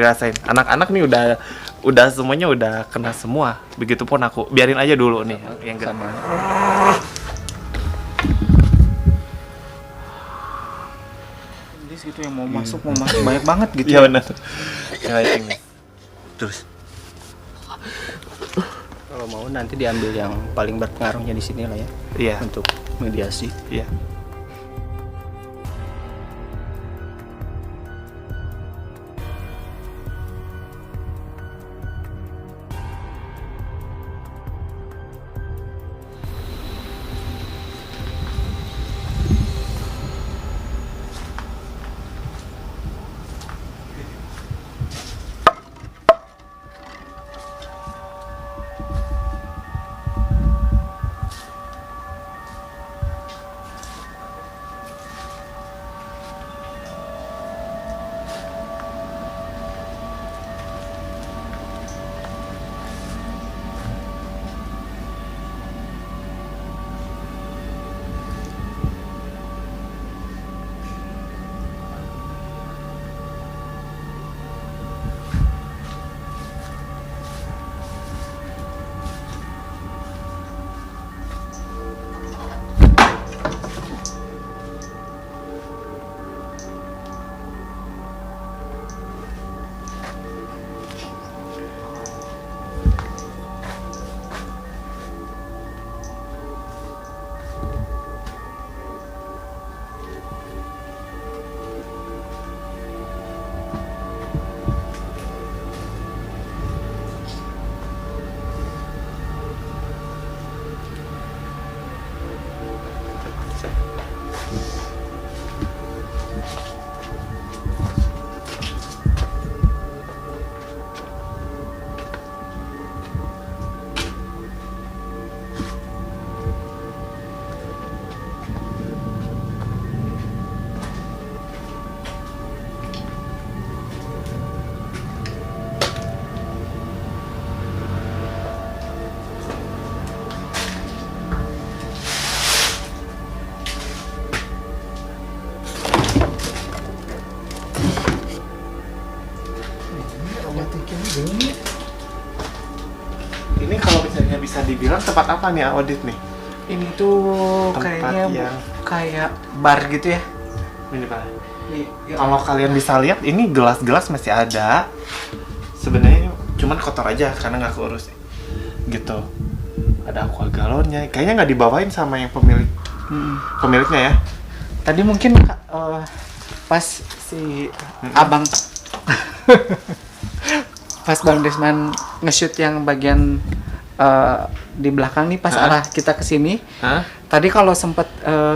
dirasain. Anak-anak nih udah semuanya udah kena semua. Begitupun aku. Biarin aja dulu nih yang Sama. Gitu yang mau masuk banyak banget gitu. Iya benar. Lighting nih. Terus Kalau mau nanti diambil yang paling berpengaruhnya di sini lah ya. iya. Untuk mediasi. Iya. Ini kalau misalnya bisa dibilang tempat apa nih audit nih? Ini tuh Tempat kayaknya yang kayak bar gitu ya. ini Pak. Iya. Kalau kalian bisa lihat ini gelas-gelas masih ada. Sebenarnya cuman kotor aja karena nggak keurus gitu. Ada aqua galonnya. Kayaknya nggak dibawain sama yang pemiliknya ya. Tadi mungkin pas si abang pas Bang Desman nge-shoot yang bagian di belakang nih pas arah kita kesini. Tadi kalau sempet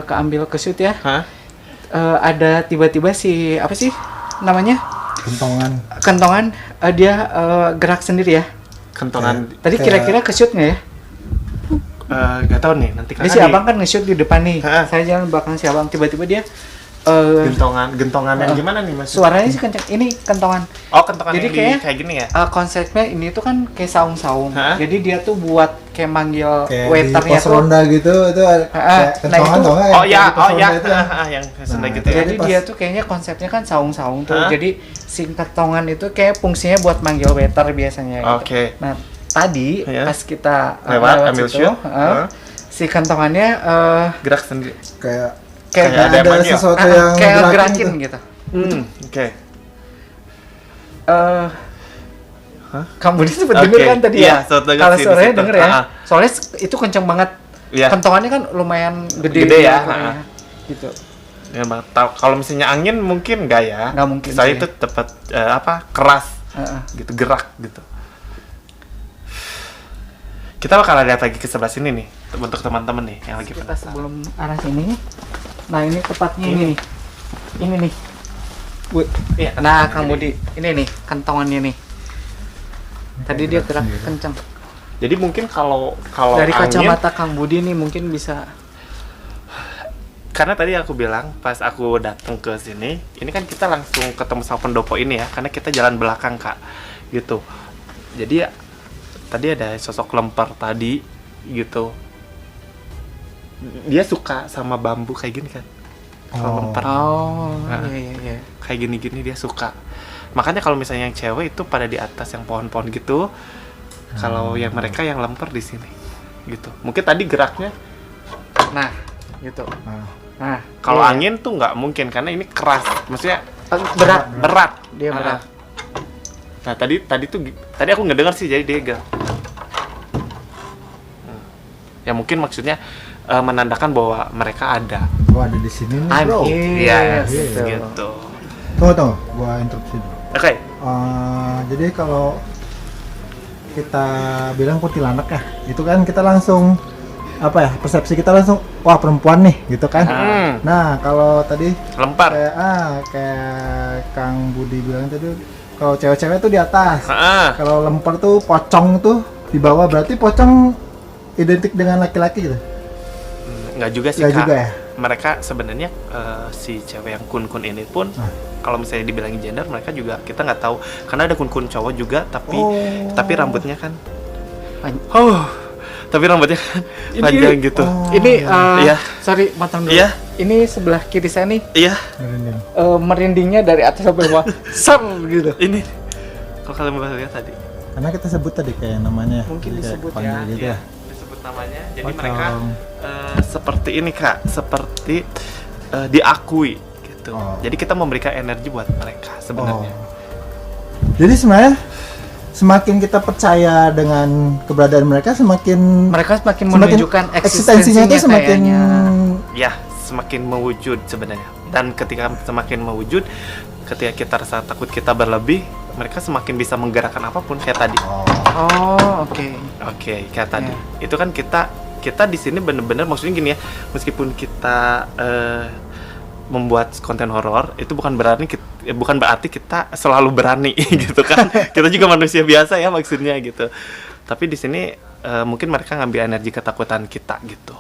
keambil ke-shoot ya. Ada tiba-tiba si apa sih namanya? Kentongan dia gerak sendiri ya. Kentongan. Tadi kira-kira ke-shoot nggak ya? Nggak tahu nih nanti Jadi si abang kan nge-shoot di depan nih. Saya jalan belakang si abang, tiba-tiba dia gentongan yang gimana nih Mas? Suaranya sih kenceng. Ini kentongan. Oh, kentongan Jadi yang kayak kayak gini ya? Konsepnya ini tuh kan kayak saung-saung. Jadi dia tuh buat kayak manggil kayak waiternya di pos ronda gitu itu kayak kentongan itu, tau nggak? Oh ya, Itu ya? yang Sunda gitu ya. Jadi dia tuh kayaknya konsepnya kan saung-saung tuh. Jadi si kentongan itu kayak fungsinya buat manggil waiter biasanya. Gitu. Oke. Nah tadi pas kita lewat ambil situ, shoot, si kentongannya gerak sendiri. Kayak ada ada manggil. sesuatu yang kayak gerakin gerakin gitu. Oke. Kamu dia sempet denger kan tadi Iya, ya? sempet denger Kalau sih di suaranya situ. denger ya. Soalnya itu kenceng banget. Iya. Kentongannya kan lumayan gede ya. suaranya. Gitu. Ya, kalau misalnya angin mungkin enggak ya. Nggak mungkin Saya sih. itu tepat keras. Gitu, gerak gitu. Kita bakal lihat lagi ke sebelah sini nih untuk teman-teman nih yang lagi Kita penasaran. sebelum arah sini. Nah, ini tepatnya ini nih. Ini nih. Iya, Nah, Kang Budi, ini nih kentongannya nih. Tadi dia gerak kenceng. Jadi mungkin kalau Dari angin, kacamata Kang Budi nih mungkin bisa. karena tadi aku bilang pas aku datang ke sini, ini kan kita langsung ketemu sama pendopo ini ya, karena kita jalan belakang Kak, gitu. Jadi tadi ada sosok lempar tadi, gitu. Dia suka sama bambu kayak gini kan, kalau lempar. Oh, iya. Kayak gini-gini dia suka. Makanya kalau misalnya yang cewek itu pada di atas yang pohon-pohon gitu. Kalau yang mereka yang lemper di sini. Gitu. Mungkin tadi geraknya Nah, gitu. Nah, kalau iya. angin tuh nggak mungkin karena ini keras. Maksudnya berat. Dia berat. Nah, tadi aku nggak dengar sih jadi dia gerak. Ya mungkin maksudnya menandakan bahwa mereka ada. Gua ada di sini nih, I'm bro. here. Yes, Gitu. gitu. Tunggu, gua interupsi dulu. Oke. Jadi kalau kita bilang kuntilanak ya, itu kan kita langsung apa ya, persepsi kita langsung wah perempuan nih gitu kan. Nah kalau tadi Lempar. kayak Kang Budi bilang tadi, kalau cewek-cewek tuh di atas, Ah. kalau lempar tuh pocong tuh di bawah, berarti pocong identik dengan laki-laki gitu. Nggak juga sih, Nggak Kak. juga ya? Mereka sebenarnya si cewek yang kun-kun ini pun kalau misalnya dibilangin gender, mereka juga kita nggak tahu karena ada kun-kun cowok juga tapi rambutnya kan tapi rambutnya kan panjang gitu. Ini Iya. sorry, potong dulu. Iya. Ini sebelah kiri saya nih Iya, Merinding. merindingnya dari atas sampai bawah. Ser gitu. ini kalau kalian bisa lihat tadi Karena kita sebut tadi kayak namanya. Mungkin Jadi kayak disebut panggil ya. gitu Iya, disebut namanya. Jadi Pocong. mereka seperti ini, Kak, seperti diakui gitu. Jadi kita memberikan energi buat mereka sebenarnya. Jadi sebenarnya semakin kita percaya dengan keberadaan mereka, Mereka semakin menunjukkan eksistensinya itu semakin kayaknya. Ya, semakin mewujud sebenarnya. Dan ketika semakin mewujud, ketika kita rasa takut kita berlebih, mereka semakin bisa menggerakkan apapun kayak tadi. Oh, oke. Oke, kayak tadi. Itu kan kita di sini bener-bener maksudnya gini ya, meskipun kita membuat konten horor, itu bukan berarti kita selalu berani gitu kan. Kita juga manusia biasa ya maksudnya gitu. Tapi di sini mungkin mereka ngambil energi ketakutan kita gitu.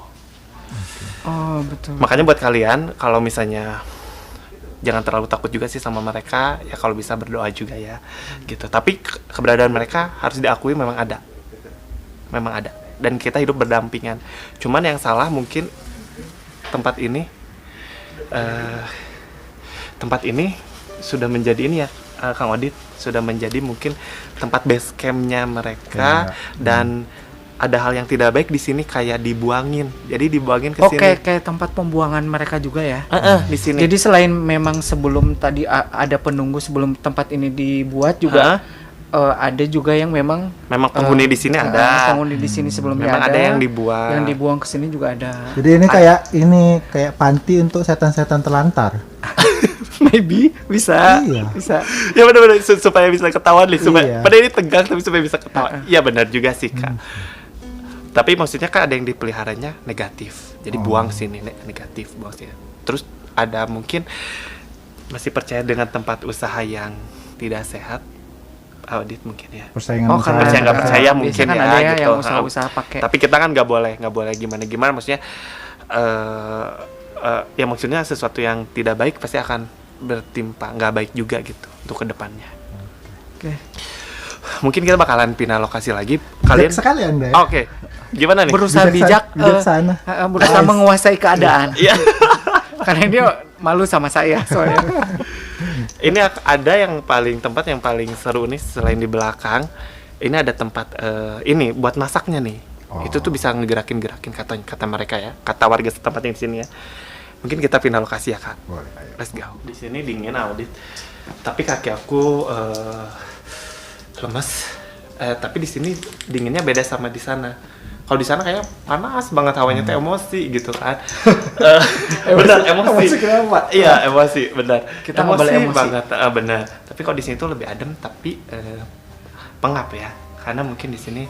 Oh, betul. Makanya buat kalian kalau misalnya jangan terlalu takut juga sih sama mereka, ya kalau bisa berdoa juga ya gitu. Tapi keberadaan mereka harus diakui memang ada dan kita hidup berdampingan. Cuman yang salah mungkin tempat ini sudah menjadi ini ya, Kang Odit, sudah menjadi mungkin tempat base campnya mereka. Dan ada hal yang tidak baik di sini kayak dibuangin. Jadi dibuangin ke sini. Oke, kayak tempat pembuangan mereka juga ya. Di sini. Jadi selain memang sebelum tadi ada penunggu sebelum tempat ini dibuat juga ada juga yang memang penghuni di sini ada. Penghuni di sini sebelumnya memang ada yang dibuang. Yang dibuang ke sini juga ada. Jadi ini kayak panti untuk setan-setan terlantar. Maybe bisa. Iya. Bisa. Ya benar-benar supaya bisa ketahuan nih, supaya Iya. pada ini tegang tapi supaya bisa ketahuan. Iya benar juga sih, Kak. Tapi maksudnya kan ada yang dipeliharanya negatif. Jadi buang sini negatif, buang sini. Terus ada mungkin masih percaya dengan tempat usaha yang tidak sehat. Audit mungkin ya. Persaingan karena Percaya nggak percaya biasanya mungkin kan ya ada gitu. yang usaha-usaha pakai. Tapi kita kan nggak boleh gimana maksudnya ya maksudnya sesuatu yang tidak baik pasti akan bertimpa nggak baik juga gitu untuk kedepannya. Oke. Mungkin kita bakalan pindah lokasi lagi. Kalian sekali Anda ya. Oke. Gimana nih? Berusaha bijaksana. Berusaha menguasai keadaan. Iya. Karena dia malu sama saya soalnya. Ini ada tempat yang paling seru nih selain di belakang. Ini ada tempat ini buat masaknya nih. Itu tuh bisa ngegerakin kata mereka ya, kata warga setempat yang di sini ya. Mungkin kita pindah lokasi ya, Kak. Boleh. Let's go. Di sini dingin Audit. Tapi kaki aku lemes. Tapi di sini dinginnya beda sama di sana. Kalau di sana kayak panas banget hawanya tuh emosi gitu kan. Benar emosi. Emosi kenapa? Iya emosi benar. Kita nggak boleh emosi. Banget benar. Tapi kalau di sini tuh lebih adem tapi pengap ya. Karena mungkin di sini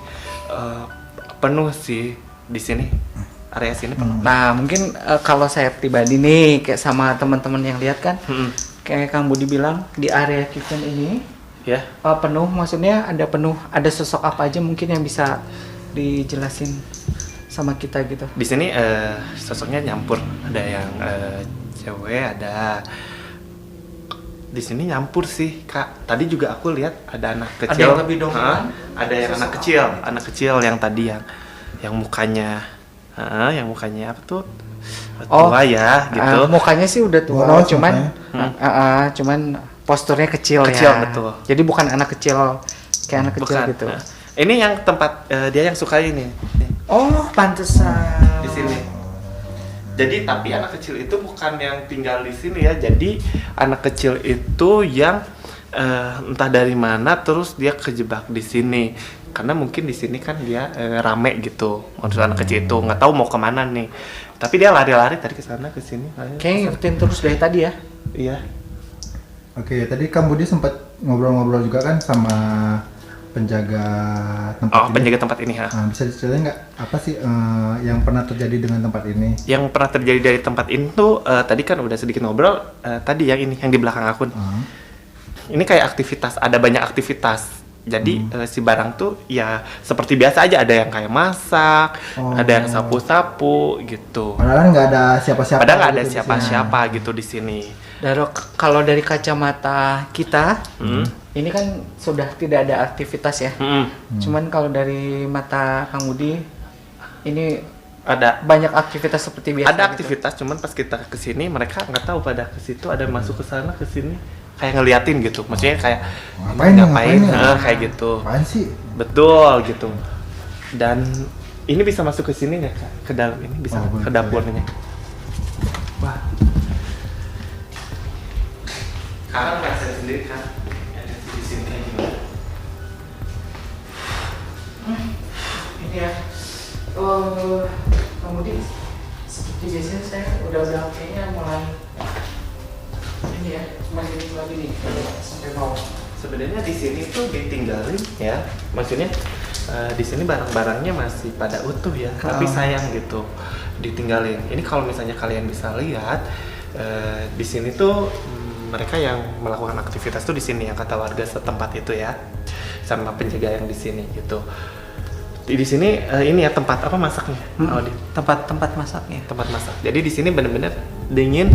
penuh sih di sini area sini penuh. Nah, mungkin kalau saya pribadi nih kayak sama teman-teman yang lihat kan, kayak Kang Budi bilang di area kitchen ini Ya. penuh, maksudnya ada sosok apa aja mungkin yang bisa dijelasin sama kita gitu. Di sini sosoknya nyampur, ada yang cewek, ada di sini nyampur sih, Kak. Tadi juga aku lihat ada anak kecil. Ada yang lebih dominan? Ada yang anak kecil yang tadi yang mukanya apa tuh? Tua ya, gitu. Mukanya sih udah tua, Wow, cuman posturnya kecil Kecil, ya. betul. Jadi bukan anak kecil kayak anak kecil Bukan. gitu. Nah, ini yang tempat dia yang suka ini. Nih, Oh, pantesan. di sini. Jadi tapi anak kecil itu bukan yang tinggal di sini ya. Jadi anak kecil itu yang entah dari mana terus dia kejebak di sini. Karena mungkin di sini kan dia rame gitu. Maksud anak kecil itu nggak tahu mau kemana nih. Tapi dia lari-lari tadi ke sana ke sini. Kayaknya ngikutin terus dari tadi ya. Iya. Oke, tadi Kang Budi sempat ngobrol-ngobrol juga kan sama penjaga tempat Oh, ini. penjaga tempat ini ha. Nah, bisa diceritain nggak apa sih yang pernah terjadi dengan tempat ini? Yang pernah terjadi dari tempat ini tuh tadi kan udah sedikit ngobrol tadi yang ini yang di belakang akun. Ini kayak aktivitas, ada banyak aktivitas. Jadi si barang tuh ya seperti biasa aja, ada yang kayak masak, ada yang sapu-sapu gitu. Padahal nggak ada siapa-siapa. Padahal nggak ada gitu di siapa-siapa gitu di sini. Kalau dari kacamata kita, ini kan sudah tidak ada aktivitas ya. Cuman kalau dari mata Kang Budi, ini Ada banyak aktivitas seperti biasa. ada gitu. aktivitas, cuman pas kita kesini mereka nggak tahu pada ke situ ada masuk ke sana ke sini kayak ngeliatin gitu. Maksudnya kayak Ngapain nih? kayak gitu. Apaan sih? Betul gitu. Dan ini bisa masuk ke sini nggak Kak? Ke dalam ini bisa Oh, ke dapurnya. Wah. Sekarang rasa sendiri kan ada di sini kayak gimana? Ini ya. Kemudian seperti biasanya saya udah kayaknya mulai ini ya, semakin lagi nih sampai bawah. Sebenarnya di sini tuh ditinggalin ya, maksudnya di sini barang-barangnya masih pada utuh ya, tapi sayang gitu ditinggalin. Ini kalau misalnya kalian bisa lihat di sini tuh mereka yang melakukan aktivitas tuh di sini yang kata warga setempat itu ya, sama penjaga yang di sini gitu. Di sini ini ya tempat apa masaknya? Tempat masaknya. Tempat masak. Jadi di sini bener-bener dingin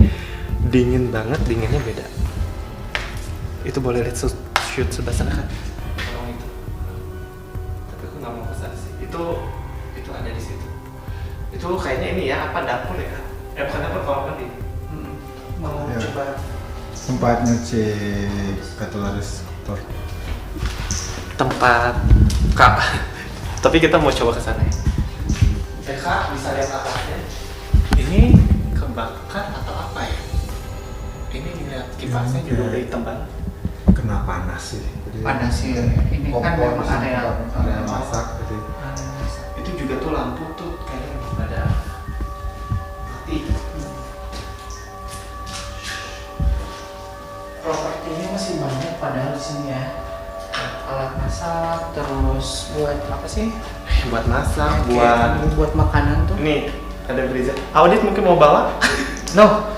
banget, dinginnya beda. Itu boleh lihat shoot sebelah sana kan? Tolong itu. Tapi aku nggak mau kesana sih. Itu ada di situ. Itu kayaknya ini ya apa dapur ya? Bukan dapur, kamar mandi. Mau Ya. coba Sempat nyuci cutleries kotor. Tempat Kak. Tapi kita mau coba ke sana ya. Kak, bisa lihat atasnya. Ini kebakar atau apa ya? Ini lihat kipasnya juga udah hitam banget. Kena panas sih. Jadi panas sih. Ini kan kompor memang disemprot, area area masak. Jadi Itu juga tuh lampu tuh kayaknya pada mati. propertinya masih banyak padahal di sini ya. Alat masak, terus buat apa sih? Buat masak, Kayak buat makanan tuh. Ini ada freezer. Audit mungkin mau bawa? No.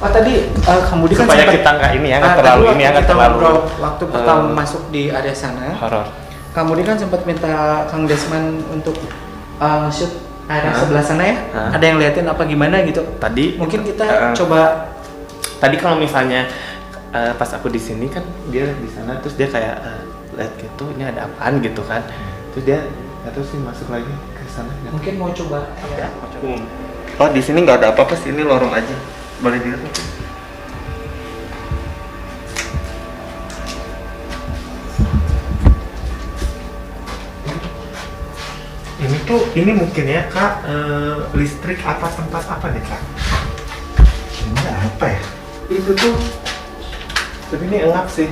Oh tadi Kang Budi kan Supaya sempat- kita nggak ini ya, nggak tadi terlalu waktu ini ya, nggak kita terlalu ngobrol waktu pertama masuk di area sana. horor. Kang Budi kan sempat minta Kang Desman untuk shoot area sebelah sana ya. Ada yang liatin apa gimana gitu. Tadi Mungkin kita coba. Tadi kalau misalnya pas aku di sini kan dia di sana terus dia kayak lihat gitu, ini ada apaan gitu kan. Terus dia nggak tahu sih masuk lagi ke sana. Mungkin mau coba. Ya. Oh di sini nggak ada apa-apa sih, ini lorong aja. Boleh dilihat mungkin. Ini mungkin ya Kak, listrik apa tempat apa nih Kak? ini apa ya? Itu tuh, tapi ini elap sih.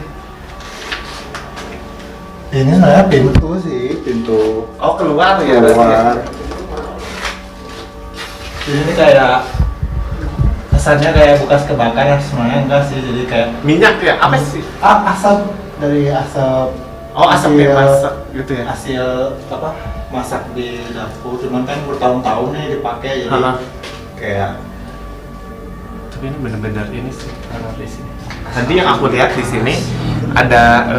Ini sebenarnya pintu sih, pintu Oh keluar ya berarti ya? keluar. Ini kayak kesannya kayak bekas kebakaran, sebenarnya enggak sih, jadi kayak Minyak ya? Apa sih? asap dari asap. Oh asapnya hasil- masak gitu ya? Hasil apa? Masak di dapur, cuman kan bertahun-tahun nih dipakai jadi Hah. kayak Tapi ini bener-bener ini sih kalau di sini. Tadi yang aku lihat di sini ada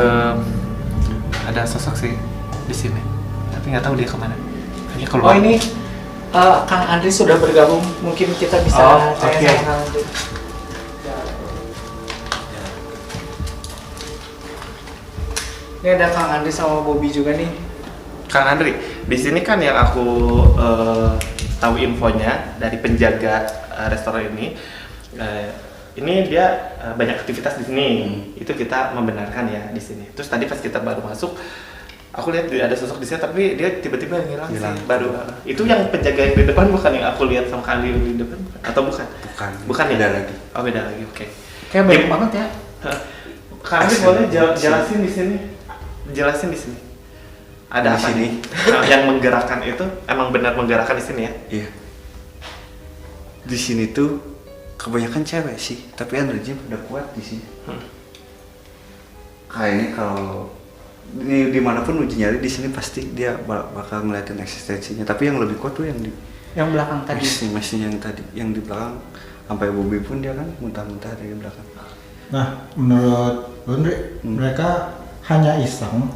sosok sih di sini. Tapi nggak tahu dia kemana. Kayaknya Oh keluar. ini Kang Andri sudah bergabung. Mungkin kita bisa Oh, tanya oke. sama Kang Andri. Ini ada Kang Andri sama Bobby juga nih. Kang Andri, di sini kan yang aku tahu infonya dari penjaga restoran ini, ini dia banyak aktivitas di sini. Itu kita membenarkan ya di sini. Terus tadi pas kita baru masuk, aku lihat ada sosok di sini tapi dia tiba-tiba hilang sih. Baru itu yang penjaga yang di depan bukan yang aku lihat sama Kandi di depan atau bukan? Bukan ya? Beda lagi. Oh, beda lagi. Oke. Kayak banyak banget ya. Kandi boleh jelasin di sini. Jelasin di sini. Ada Di apa sini? nih? Yang menggerakkan itu emang benar menggerakkan di sini ya? Iya. Di sini tuh kebanyakan cewek sih, tapi energinya udah kuat di sini. Kayaknya kalau dimanapun uji nyali di sini pasti dia bakal ngeliatin eksistensinya. Tapi yang lebih kuat tuh Yang belakang tadi. mesin yang tadi, yang di belakang. Sampai Bobby pun dia kan muntah-muntah dari belakang. Nah, menurut Lundri, mereka hanya iseng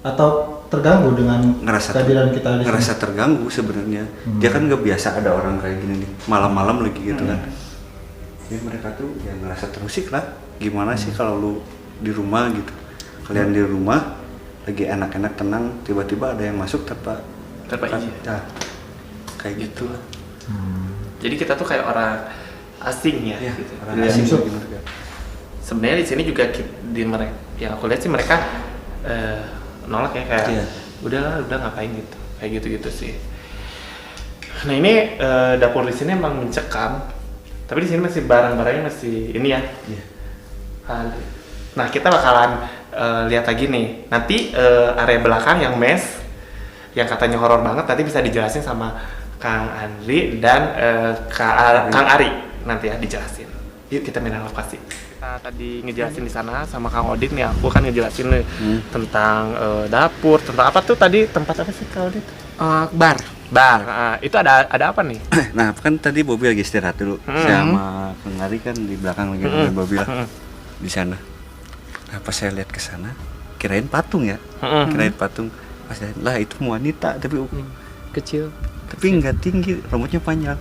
atau terganggu dengan kehadiran kita di sini? Ngerasa terganggu sebenarnya. Dia kan nggak biasa ada orang kayak gini nih, malam-malam lagi gitu kan. Ya mereka tuh ya ngerasa terusik lah. Gimana sih kalau lu di rumah gitu, kalian di rumah lagi enak-enak tenang, tiba-tiba ada yang masuk tanpa izin. Nah, kayak gitu lah. Jadi kita tuh kayak orang asing ya, Ya, gitu. orang asing lagi mereka. Sebenarnya di sini juga di mereka, yang aku lihat sih mereka nolak ya kayak udahlah, udah ngapain gitu, kayak gitu-gitu sih. Nah ini dapur di sini emang mencekam, tapi di sini masih barang-barangnya masih ini ya. Nah kita bakalan lihat lagi nih, nanti area belakang yang mes, yang katanya horor banget, nanti bisa dijelasin sama Kang Andri dan Kang Ari nanti ya dijelasin. Yuk kita pindah lokasi. Kita tadi ngejelasin di sana sama Kang Odit nih, aku kan ngejelasin nih tentang dapur, tentang apa tuh tadi, tempat apa sih Kang Odit? Bar. Itu ada apa nih? Nah kan tadi Bobby lagi istirahat dulu, saya sama Kang Ari kan di belakang lagi dengan Bobby lah di sana. Nah pas saya lihat ke sana, kirain patung ya, kirain patung. Pas saya lihat, lah itu wanita tapi Kecil. tapi nggak tinggi, rambutnya panjang.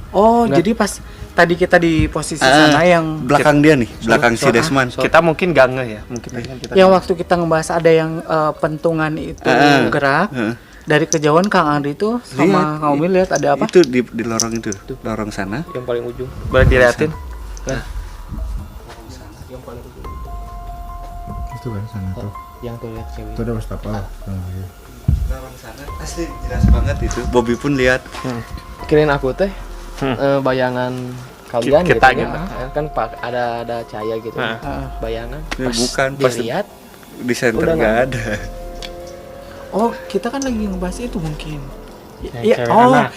Oh, jadi pas tadi kita di posisi sana yang belakang dia nih, belakang si Desman. Kita mungkin gak ngeh ya, mungkin kita yang waktu kita ngebahas ada yang pentungan itu gerak. Dari kejauhan Kang Andri itu sama Kang Umi lihat ada apa? Itu di lorong itu, lorong sana. yang paling ujung. Boleh dilihatin? Yang paling ujung. Itu kan sana tuh. Yang tuh lihat cewek. Itu ada wastafel. Lorong sana asli jelas banget itu. Bobby pun lihat. Kirain aku teh bayangan kalian Kita gitu, gitu. kan ada cahaya gitu, bayangan. Ini Pas bukan, pas dilihat di center udah nggak ada. Oh, kita kan lagi ngebahas itu mungkin. Yang Iya, cewek oh, anak.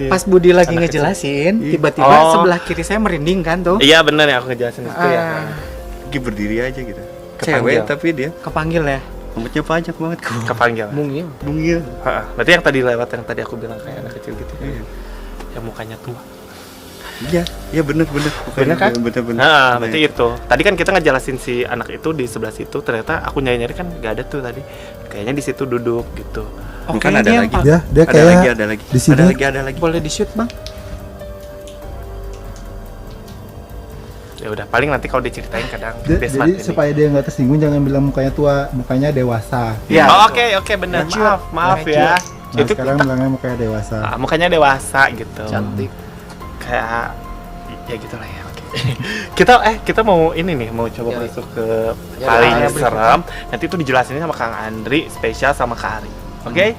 pas Budi lagi Anak ngejelasin, tiba-tiba Oh. sebelah kiri saya merinding kan tuh. Iya bener ya, aku ngejelasin itu ya. Lagi berdiri aja gitu. Kepanggil. Cewek tapi dia Kepanggil ya. rambutnya panjang banget kok. Kepanggil. mungil. Bungil. Berarti yang tadi lewat, yang tadi aku bilang kayak anak kecil gitu. Yang mukanya tua. Iya, iya bener. Bener kan? Bener. Berarti itu. Tadi kan kita ngejelasin si anak itu di sebelah situ, ternyata aku nyari-nyari kan nggak ada tuh tadi. Kayaknya di situ duduk gitu. Bukan kayaknya ada dia lagi. Ya, dia Ada kayak lagi, ada lagi. di sini. Ada lagi. Boleh di shoot bang? Ya udah, paling nanti kalau diceritain kadang Jadi supaya dia nggak tersinggung jangan bilang mukanya tua, mukanya dewasa. Iya. Oh, oke benar. Maaf ya. Nah, Itu sekarang bilangnya mukanya dewasa. mukanya dewasa gitu. Cantik. Kayak ya gitulah ya. Oke. kita mau ini nih, mau coba Ya. masuk ke Ya, paling area serem. Nanti itu dijelasin sama Kang Andri, spesial sama Kak Ari. Oke?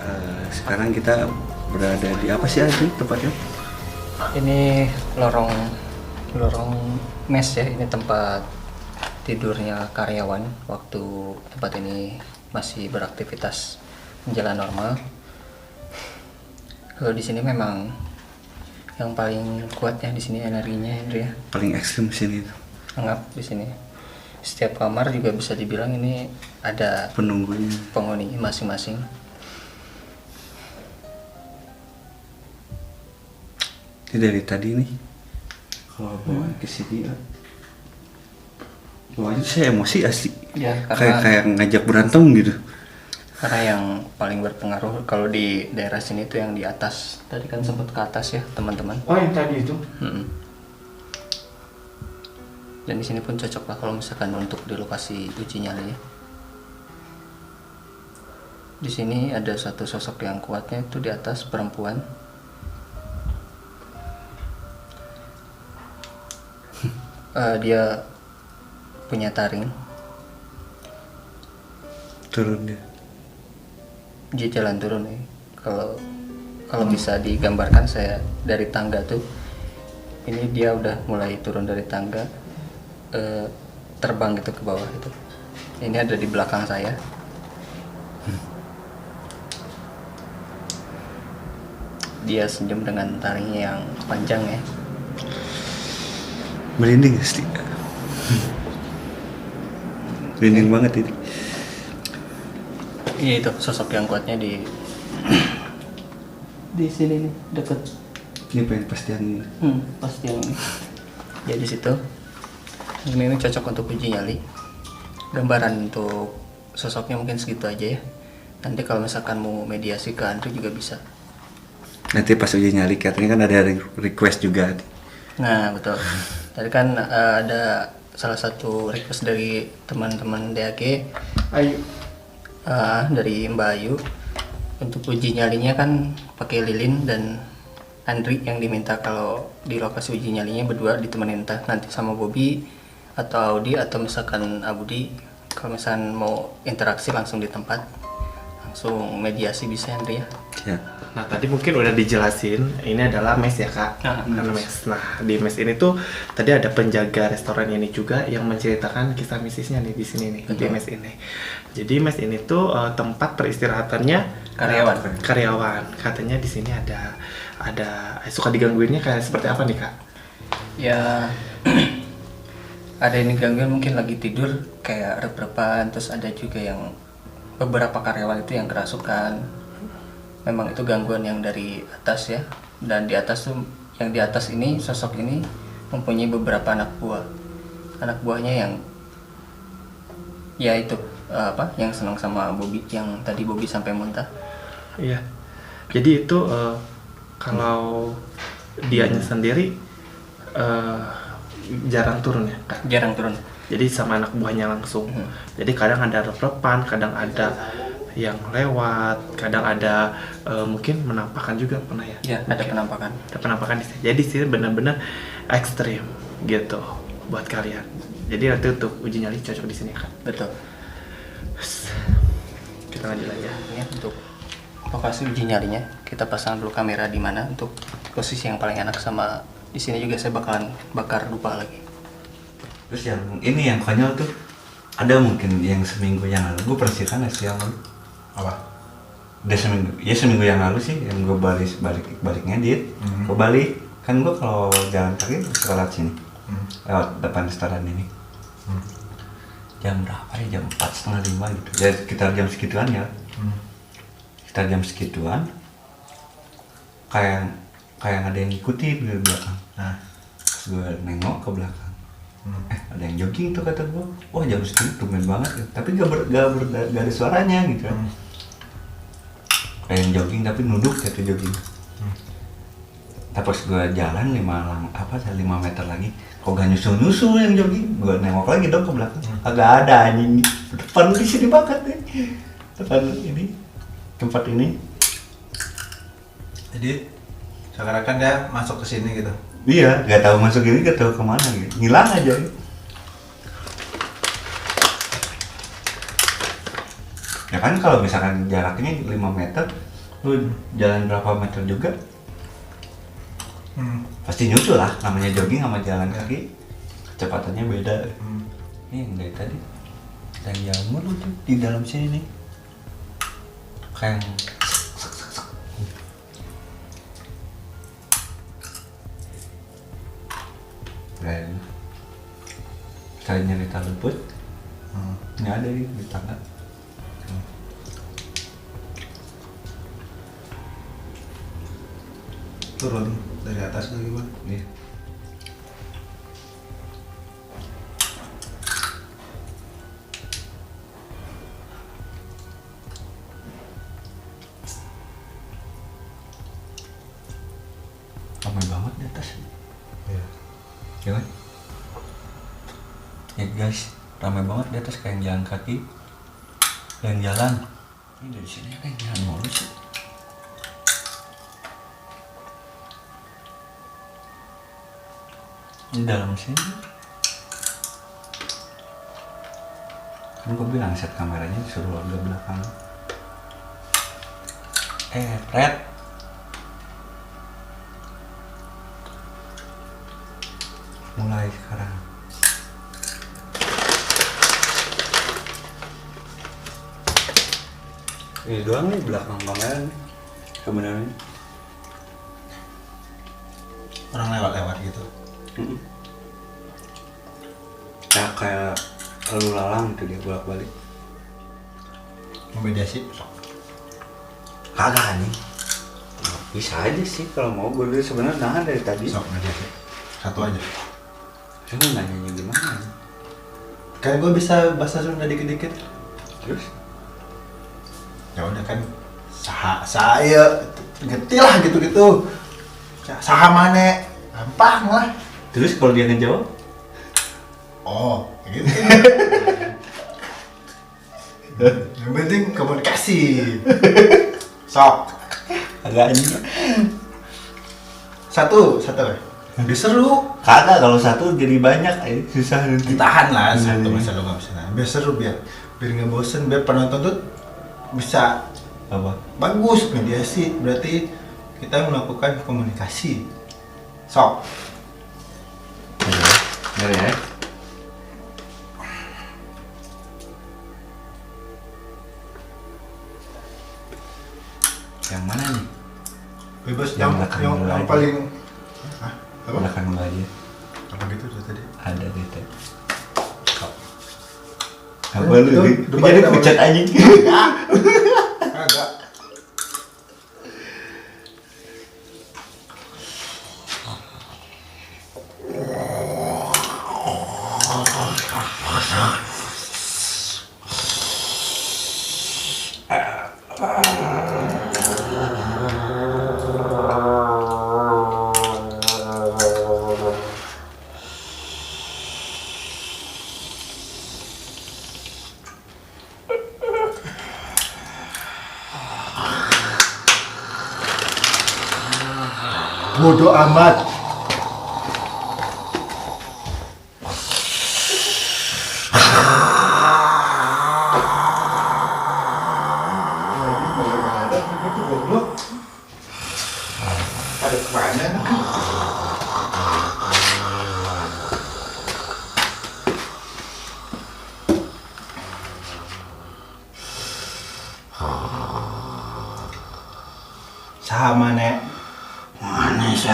Sekarang kita berada di apa sih Adi tempatnya? Ini lorong mes ya, ini tempat tidurnya karyawan waktu tempat ini masih beraktivitas menjalan normal. Kalau di sini memang yang paling kuatnya di sini energinya, Hendri ya. Paling ekstrim sini itu. Anggap di sini setiap kamar juga bisa dibilang ini ada Penunggunya. penghuni masing-masing. Ini dari tadi nih. Kalau bawa ke sini bawahnya saya emosi asli. Ya, Kayak ngajak berantem gitu. karena yang paling berpengaruh kalau di daerah sini tuh yang di atas. Tadi kan sempat ke atas ya teman-teman. Oh yang tadi itu. Dan di sini pun cocok lah kalau misalkan untuk di lokasi uji nyali ya. Di sini ada satu sosok yang kuatnya itu di atas, perempuan. dia punya taring. Turun dia. Dia jalan turun nih. Kalau bisa digambarkan saya dari tangga tuh, ini dia udah mulai turun dari tangga, terbang gitu ke bawah itu. Ini ada di belakang saya. Dia senyum dengan taringnya yang panjang ya. Merinding pasti. Merinding banget ini. Iya itu sosok yang kuatnya di sini nih deket. Ini pengen pastian. Pasti yang ini. Ya di situ. Ini cocok untuk uji nyali. Gambaran untuk sosoknya mungkin segitu aja ya. Nanti kalau misalkan mau mediasi ke Andri juga bisa. Nanti pas uji nyali katanya kan ada request juga. Nah betul. Tadi kan ada salah satu request dari teman-teman DAG Ayo. dari Mbak Ayu untuk uji nyalinya kan pakai lilin dan Andri yang diminta kalau di lokasi uji nyalinya berdua ditemenin entah nanti sama Bobby atau Audi atau misalkan Abudi kalau misalkan mau interaksi langsung di tempat langsung mediasi bisa Andri ya. Ya. Nah tadi mungkin udah dijelasin, ini adalah mes ya kak, karena mes. Nah di mes ini tuh tadi ada penjaga restoran ini juga yang menceritakan kisah mistisnya nih di sini nih di mes ini. Jadi mes ini tuh tempat peristirahatannya karyawan. Katanya di sini ada suka digangguinnya kayak seperti apa nih kak? Ya ada ini gangguan mungkin lagi tidur kayak rep-repan, terus ada juga yang beberapa karyawan itu yang kerasukan. Memang itu gangguan yang dari atas ya, dan di atas tuh yang di atas ini sosok ini mempunyai beberapa anak buahnya yang ya itu yang senang sama Bobby yang tadi Bobby sampai muntah. Iya, jadi itu kalau dianya sendiri jarang turun ya kak? Jarang turun. Jadi sama anak buahnya langsung. Jadi kadang ada rep-repan, kadang ada yang lewat, kadang ada mungkin menampakkan juga pernah ya? Ya, ada penampakan. Ada penampakan di sini. Jadi sini benar-benar ekstrim gitu buat kalian. Jadi nanti untuk uji nyali cocok di sini kan? Betul. Kita lanjut aja. Ya, untuk lokasi uji nyalinya kita pasang dulu kamera di mana untuk posisi yang paling enak, sama di sini juga saya bakalan bakar dupa lagi. Terus yang ini yang konyol tuh ada mungkin yang seminggu yang lalu gue persiakan sih yang lalu. Apa? Udah seminggu yang lalu sih yang gue baliknya dia gue balik kan gue kalau jalan kaki suka lewat sini lewat depan restoran ini jam berapa ya, jam 4:30 gitu ya, sekitar jam segituan ya. Sekitar jam segituan kayak ada yang ngikutin di belakang. Nah pas gue nengok ke belakang ada yang jogging tuh kata gue, wah jam segini tumben banget ya. Tapi gak ada suaranya gitu kan. Kayak yang jogging tapi nunduk gitu jogging. Terus gue jalan 5 meter lagi, kok gak nyusul yang jogging. Gue nengok lagi dong ke belakang, agak ada anjing depan di sini banget deh. Depan ini tempat ini. Jadi seakan-akan dia masuk ke sini gitu. Iya, gak tahu masuk ini, gak tahu kemana gitu. Ngilang aja. Ya kan kalau misalkan jaraknya 5 meter, lu jalan berapa meter juga, pasti nyusul lah. Namanya jogging sama jalan kaki, kecepatannya beda. Ini yang dari tadi, yang jamur tuh di dalam sini nih, kayak saya nyerita luput, nggak ada di tangga. Turun dari atas lagi bang. Iya. Ramai banget di atas. Iya. Ya kan? Ya guys, ramai banget di atas kayak jalan kaki, yang jalan. Ini dari sini kayak jalan mulu sih. Di dalam sini Kan gue bilang set kameranya disuruh agak belakang. Fred. Mulai sekarang. Ini doang nih belakang kamera nih. Sebenarnya. Orang lewat-lewat gitu. Ya kayak lalu lalang gitu dia bolak-balik. Memediasi. Kagak nih. Bisa aja sih kalau mau gue dulu sebenarnya nahan dari tadi. Sok mediasi. Satu aja. Saya mau nanya gimana? Kan gue bisa bahasa Sunda dikit-dikit. Terus? Ya udah kan. Saya ngerti lah gitu-gitu. Saha mana? Gampang lah. Terus kalau dia ngejawab? Oh, gitu. Yang penting komunikasi. Sok. Agak ini. Satu. Diseru. Kagak kalau satu jadi banyak, susah nanti. Ditahan lah satu masa lo nggak bisa. Biar seru biar nggak bosen, biar penonton tuh bisa Apa? bagus mediasi. Berarti kita melakukan komunikasi. Sok. Bener ya? Yang mana nih? Bebas Yang yang, belakang yang, dulu yang aja. paling apa? Belakang lu aja. Apa gitu tuh tadi? Ada gitu. Sok. Apa lu? Itu, Lu depan jadi ada pucat anjing. Agak. Bodoh amat. Ada kemana? Sama nek. Mana sih?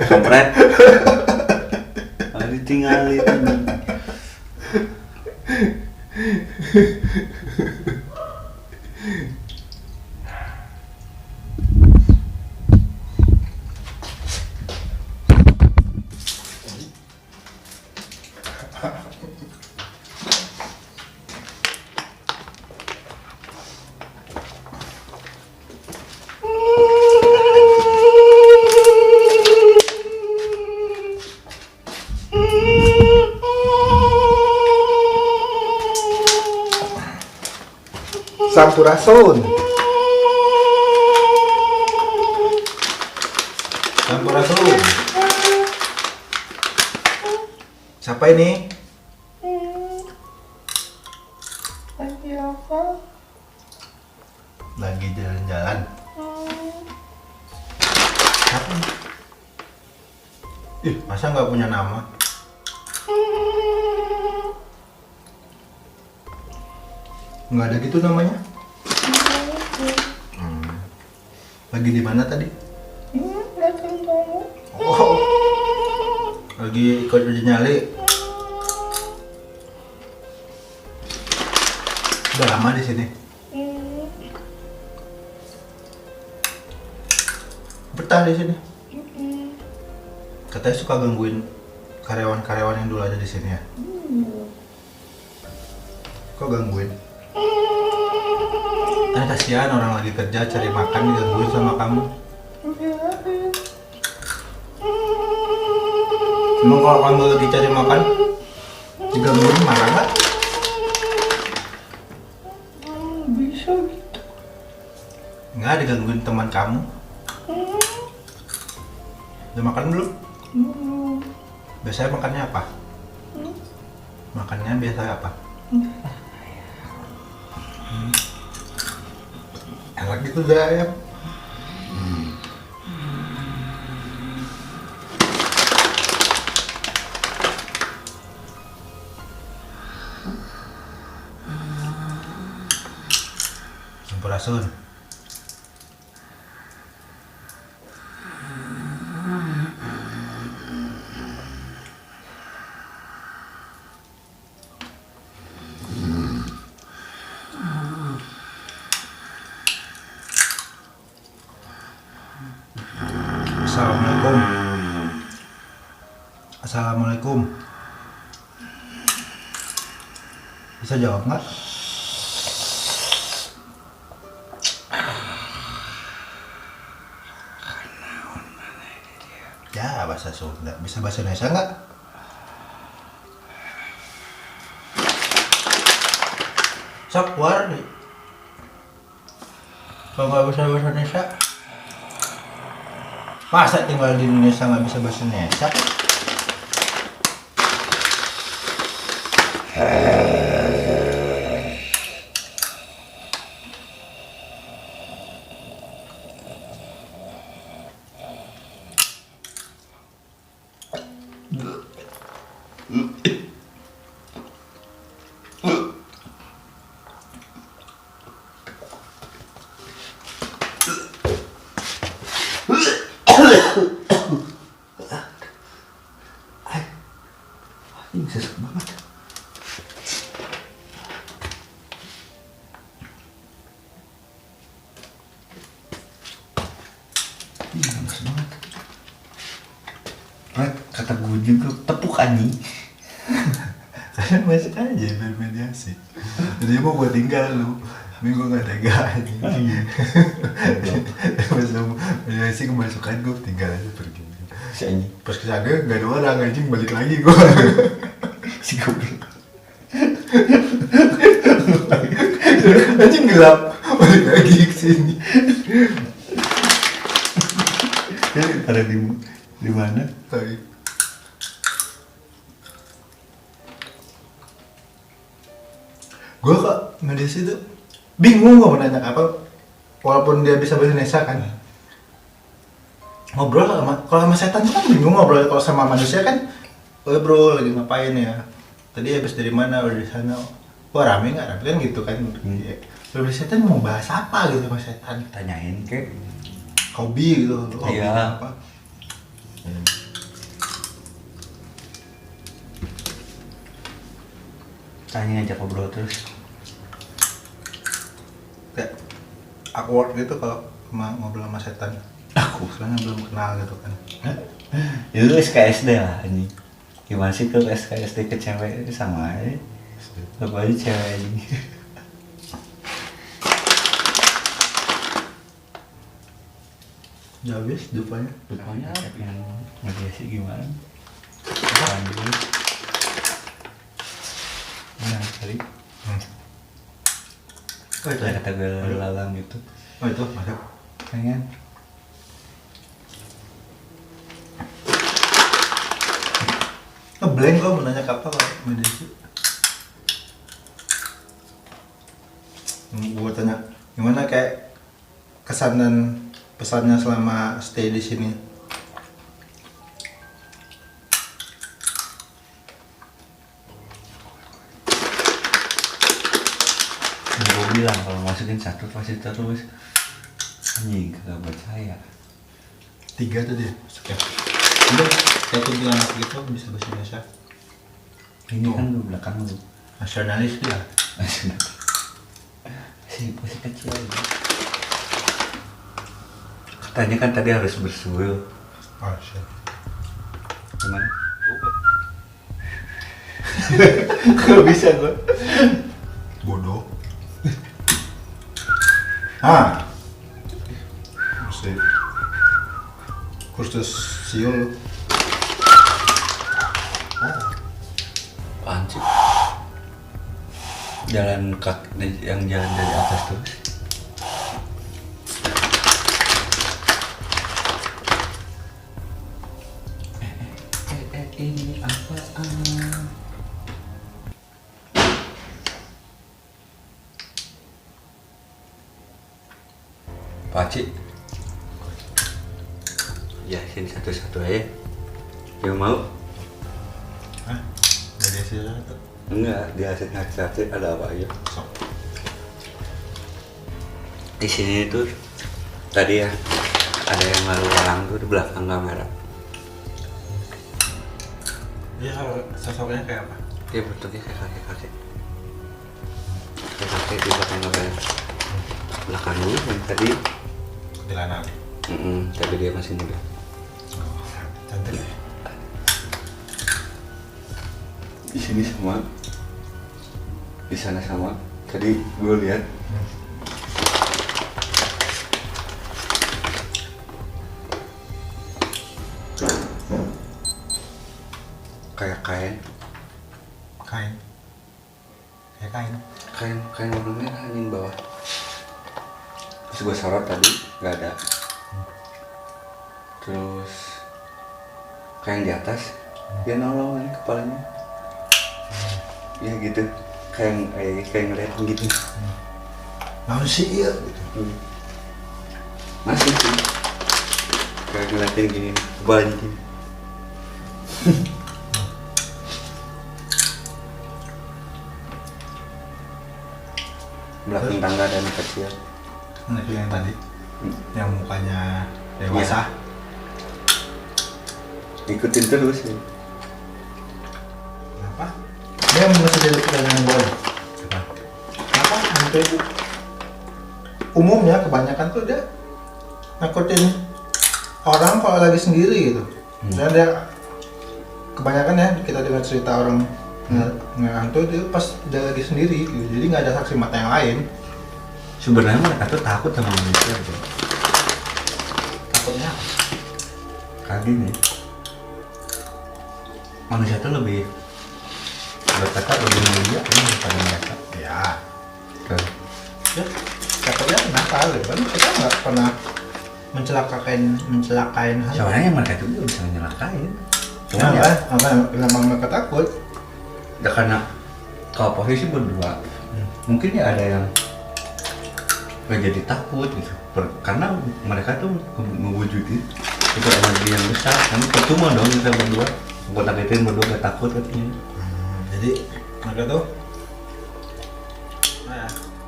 Kampret. Ditinggalin. Sampurasun. Sampurasun. Siapa ini? Lagi jalan-jalan. Siapa? Ih, masa nggak punya nama? Nggak ada gitu namanya? Lagi di mana tadi? Oh, lagi ikut uji nyali. Udah lama di sini. betah di sini. Katanya suka gangguin karyawan-karyawan yang dulu ada di sini ya. Kok gangguin? Kan kasihan orang lagi kerja cari makan digangguin sama kamu. Emang kalau kamu lagi cari makan digangguin marah nggak? Bisa gitu. Nggak, digangguin teman kamu. Udah makan belum? Biasanya makannya apa? Makannya biasa apa? Enak gitu udah ayam. Sampurasun. Assalamualaikum. Assalamualaikum. Bisa jawab nggak? Ya, bahasa Sunda. Bisa bahasa Indonesia nggak? Sok, keluar nih. Kalau nggak bisa bahasa Indonesia, masa tinggal di Indonesia nggak bisa bahasa Indonesia? Ini sesak banget. Ini lemes banget. Rek, kata gue juga tepuk anjing. Kalian masuk aja bermediasi. Jadi mau gue tinggal lu. Ini gue gak tega anjing. Pas mediasi kemasukan gue tinggal aja pergi. Si anjing. Pas kesana gak ada orang anjing, balik lagi gue. Si goblok. Anjing gelap, balik lagi ke sini. Ada di mana? Gue kok mediasi tuh bingung gue mau nanya apa, walaupun dia bisa bahasa Indonesia kan. Ngobrol sama, kalau sama setan tuh kan bingung ngobrol, kalau sama manusia kan, oh bro lagi ngapain ya? Tadi habis dari mana? Udah di sana. Wah rame nggak? Rame kan gitu kan. Kalau setan mau bahas apa gitu sama setan? Tanyain kek. Hobi gitu. Hobi Iya. apa? Tanya aja ngobrol terus. Kayak awkward gitu kalau ngobrol sama setan. Aku soalnya belum kenal gitu kan. Itu SKSD lah anjing. Gimana sih kalau SKSD ke cewek itu sama aja. Apa aja cewek anjing. Ya habis dupanya. Pokoknya yang mediasi gimana? Apaan dulu? Nah, tadi Oh itu ada kata gue lalang gitu. Oh itu masuk. Pengen. Ngeblank kok mau nanya apa kalau mediasi. Gue tanya gimana kayak kesan dan pesannya selama stay di sini. Gue bilang kalau masukin satu pasti terus. Anjing kagak percaya. 3 tuh dia masuk ya. Udah satu bilang gitu bisa bahasa Indonesia. Ini kan lu belakang lu. Nasionalis dia. Si masih kecil aja. Katanya kan tadi harus bersuul. Oh, shit. Gimana? Gak bisa gue. Bodoh. Ah. Mesti kursus siul. Apaan sih? Jalan kaki yang jalan dari atas terus. Ini apaan? Pakcik. Ya, sini satu-satu aja. Yang mau? Hah? Dari hasil itu. Enggak, di hasil ada apa aja? Sok. Di sini tuh tadi ya ada yang lalu lalang tuh di belakang kamera. Dia sosoknya kayak apa? Dia bentuknya kayak kakek-kakek. Kakek di belakang kamera. Belakang dulu yang tadi. Kuntilanak. Tapi dia masih muda. Oh, cantik ya. Di sini sama, di sana sama. Tadi gue lihat. Kayak kain warna merah angin bawah. Terus gue sorot tadi nggak ada. Terus kayak yang di atas dia nolong ini kepalanya. Ya gitu, kayak ngeliatin gitu. Naon sih iya gitu. Masih sih kayak ngeliatin gini kepalanya gini. Belakang tangga dan kecil. Nah, itu yang tadi. Yang mukanya dewasa. Ikutin terus ya. Kenapa? Dia masih dengan boy. Kenapa? Hantu itu umumnya kebanyakan tuh dia nakutin orang kalau lagi sendiri gitu. Dan dia kebanyakan ya kita dengar cerita orang ngehantu itu pas dia lagi sendiri gitu. Jadi nggak ada saksi mata yang lain. Sebenarnya mereka tuh takut sama manusia bro. Takutnya Kayak gini. Manusia tuh lebih berkata lebih mulia daripada mereka. ya. Tuh. Ya, takutnya nakal ya kan kita nggak pernah mencelakain hal. Soalnya mereka tuh juga bisa nyelakain. Ya, Cuman ya, kenapa mereka takut? ya karena kalau posisi berdua, mungkin ya ada yang gak jadi takut gitu. Karena mereka tuh mewujudin itu energi yang besar. Kan percuma dong kita berdua. Buat nakitin berdua gak takut katanya. Jadi mereka tuh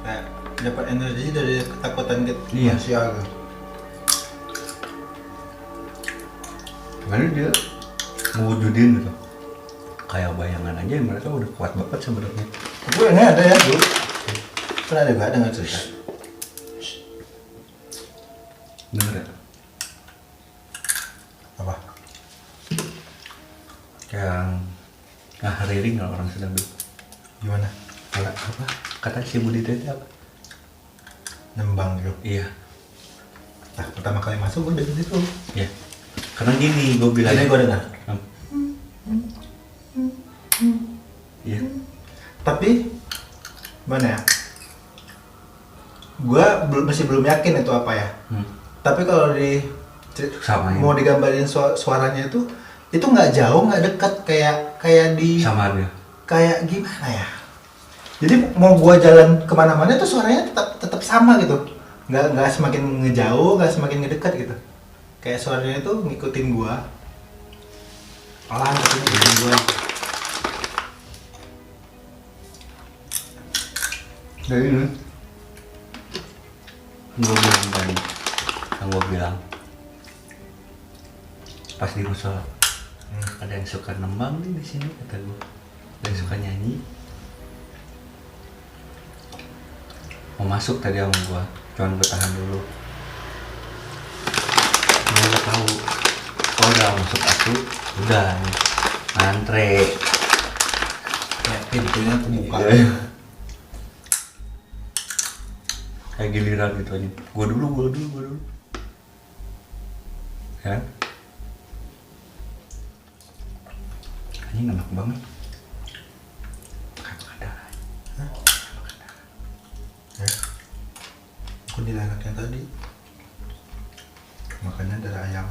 kayak dapat energi dari ketakutan kita Iya. manusia gitu. Karena dia mewujudin gitu. Kayak bayangan aja mereka udah kuat banget sebenarnya. Tapi ini ada ya dulu. Pernah juga dengar cerita. Bener ya? Apa? Yang ngahariring kalau orang sedang duduk. Gimana? Kayak apa? Kata si Budi tadi apa? Nembang gitu. Iya. Nah, pertama kali masuk gue dengar itu. Iya. Karena gini gue bilang. Ini gue dengar. Iya. Tapi mana ya? Gue masih belum yakin itu apa ya. Tapi kalau Samain. mau digambarin suaranya itu nggak jauh, nggak dekat, kayak di Sama dia. kayak gimana ya? Jadi mau gua jalan kemana-mana tuh suaranya tetap sama gitu, nggak semakin ngejauh, nggak semakin ngedekat gitu. Kayak suaranya tuh ngikutin gua. Pelan tapi ngikutin gua. Dari ini. Gue bilang tadi, yang gue bilang pas di musola ada yang suka nembang nih di sini kata gue, ada yang suka nyanyi. Mau masuk tadi sama gue, cuman gue tahan dulu. Dia nggak tahu. Kalau udah masuk aku, udah antre. Ya, pintunya kebuka. Kayak giliran gitu aja. Gua dulu. Ya. Ini enak banget. Kayak makan darah. Ya. Kuntilanak yang tadi. Makannya darah ayam.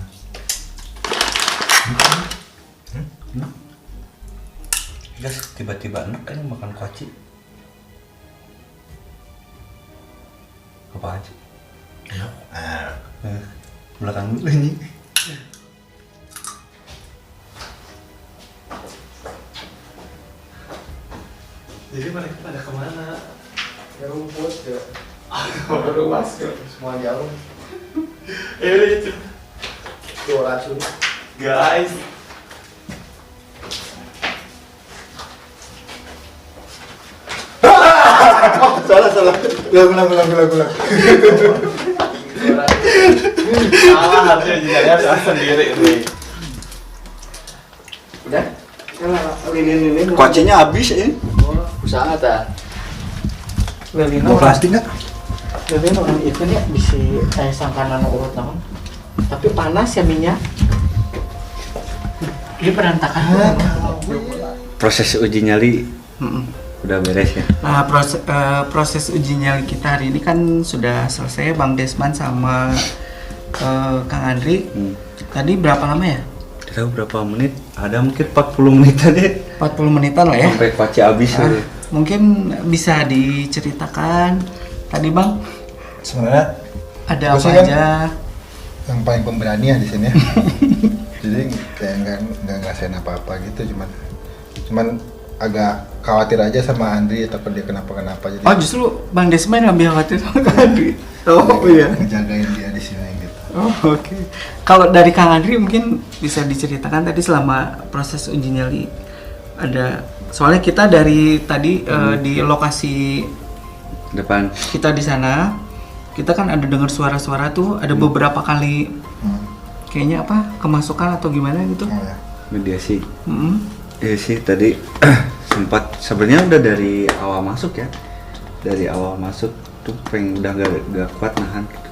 Enak. Guys, tiba-tiba enak kan makan kuaci. Apa aja? Belakang dulu ini. Jadi mereka pada kemana? Ya rumput ya. Baru masker semua jauh. Udah itu. Tuh racun. Guys. Salah. Ulang. Salah harusnya jadi sendiri ini. Udah? Lilin. Kuacinya habis ini. Usaha tak? Lilin Mau plastik nggak? Lilin orang itu nih bisa kayak sangkanan urut naon. Tapi panas ya minyak. Ini berantakan. Proses uji nyali udah beres ya. Nah, proses uji nyali kita hari ini kan sudah selesai. Bang Desman sama Kang Andri. Tadi berapa lama ya? Tidak tahu berapa menit, ada mungkin 40 menit tadi. 40 menitan lah ya. Sampai kuaci habis. Mungkin bisa diceritakan tadi Bang Sebenarnya ada Gua apa sih kan- aja? yang paling pemberani ya di sini ya. Jadi kayak nggak ngerasain apa-apa gitu, cuman agak khawatir aja sama Andri takut dia kenapa-kenapa, jadi Oh, justru Bang Desman lebih khawatir sama Kang Andri. Oh iya. ngejagain dia di sini gitu. Oh, oke. Kalau dari Kang Andri mungkin bisa diceritakan tadi selama proses uji nyali ada, soalnya kita dari tadi di lokasi Depan. kita di sana, kita kan ada dengar suara-suara tuh, ada beberapa kali kayaknya apa kemasukan atau gimana gitu. Oh ya. Mediasi. Mm-mm. Iya sih tadi sempat sebenarnya udah dari awal masuk ya. Dari awal masuk tuh pengen udah gak kuat nahan gitu.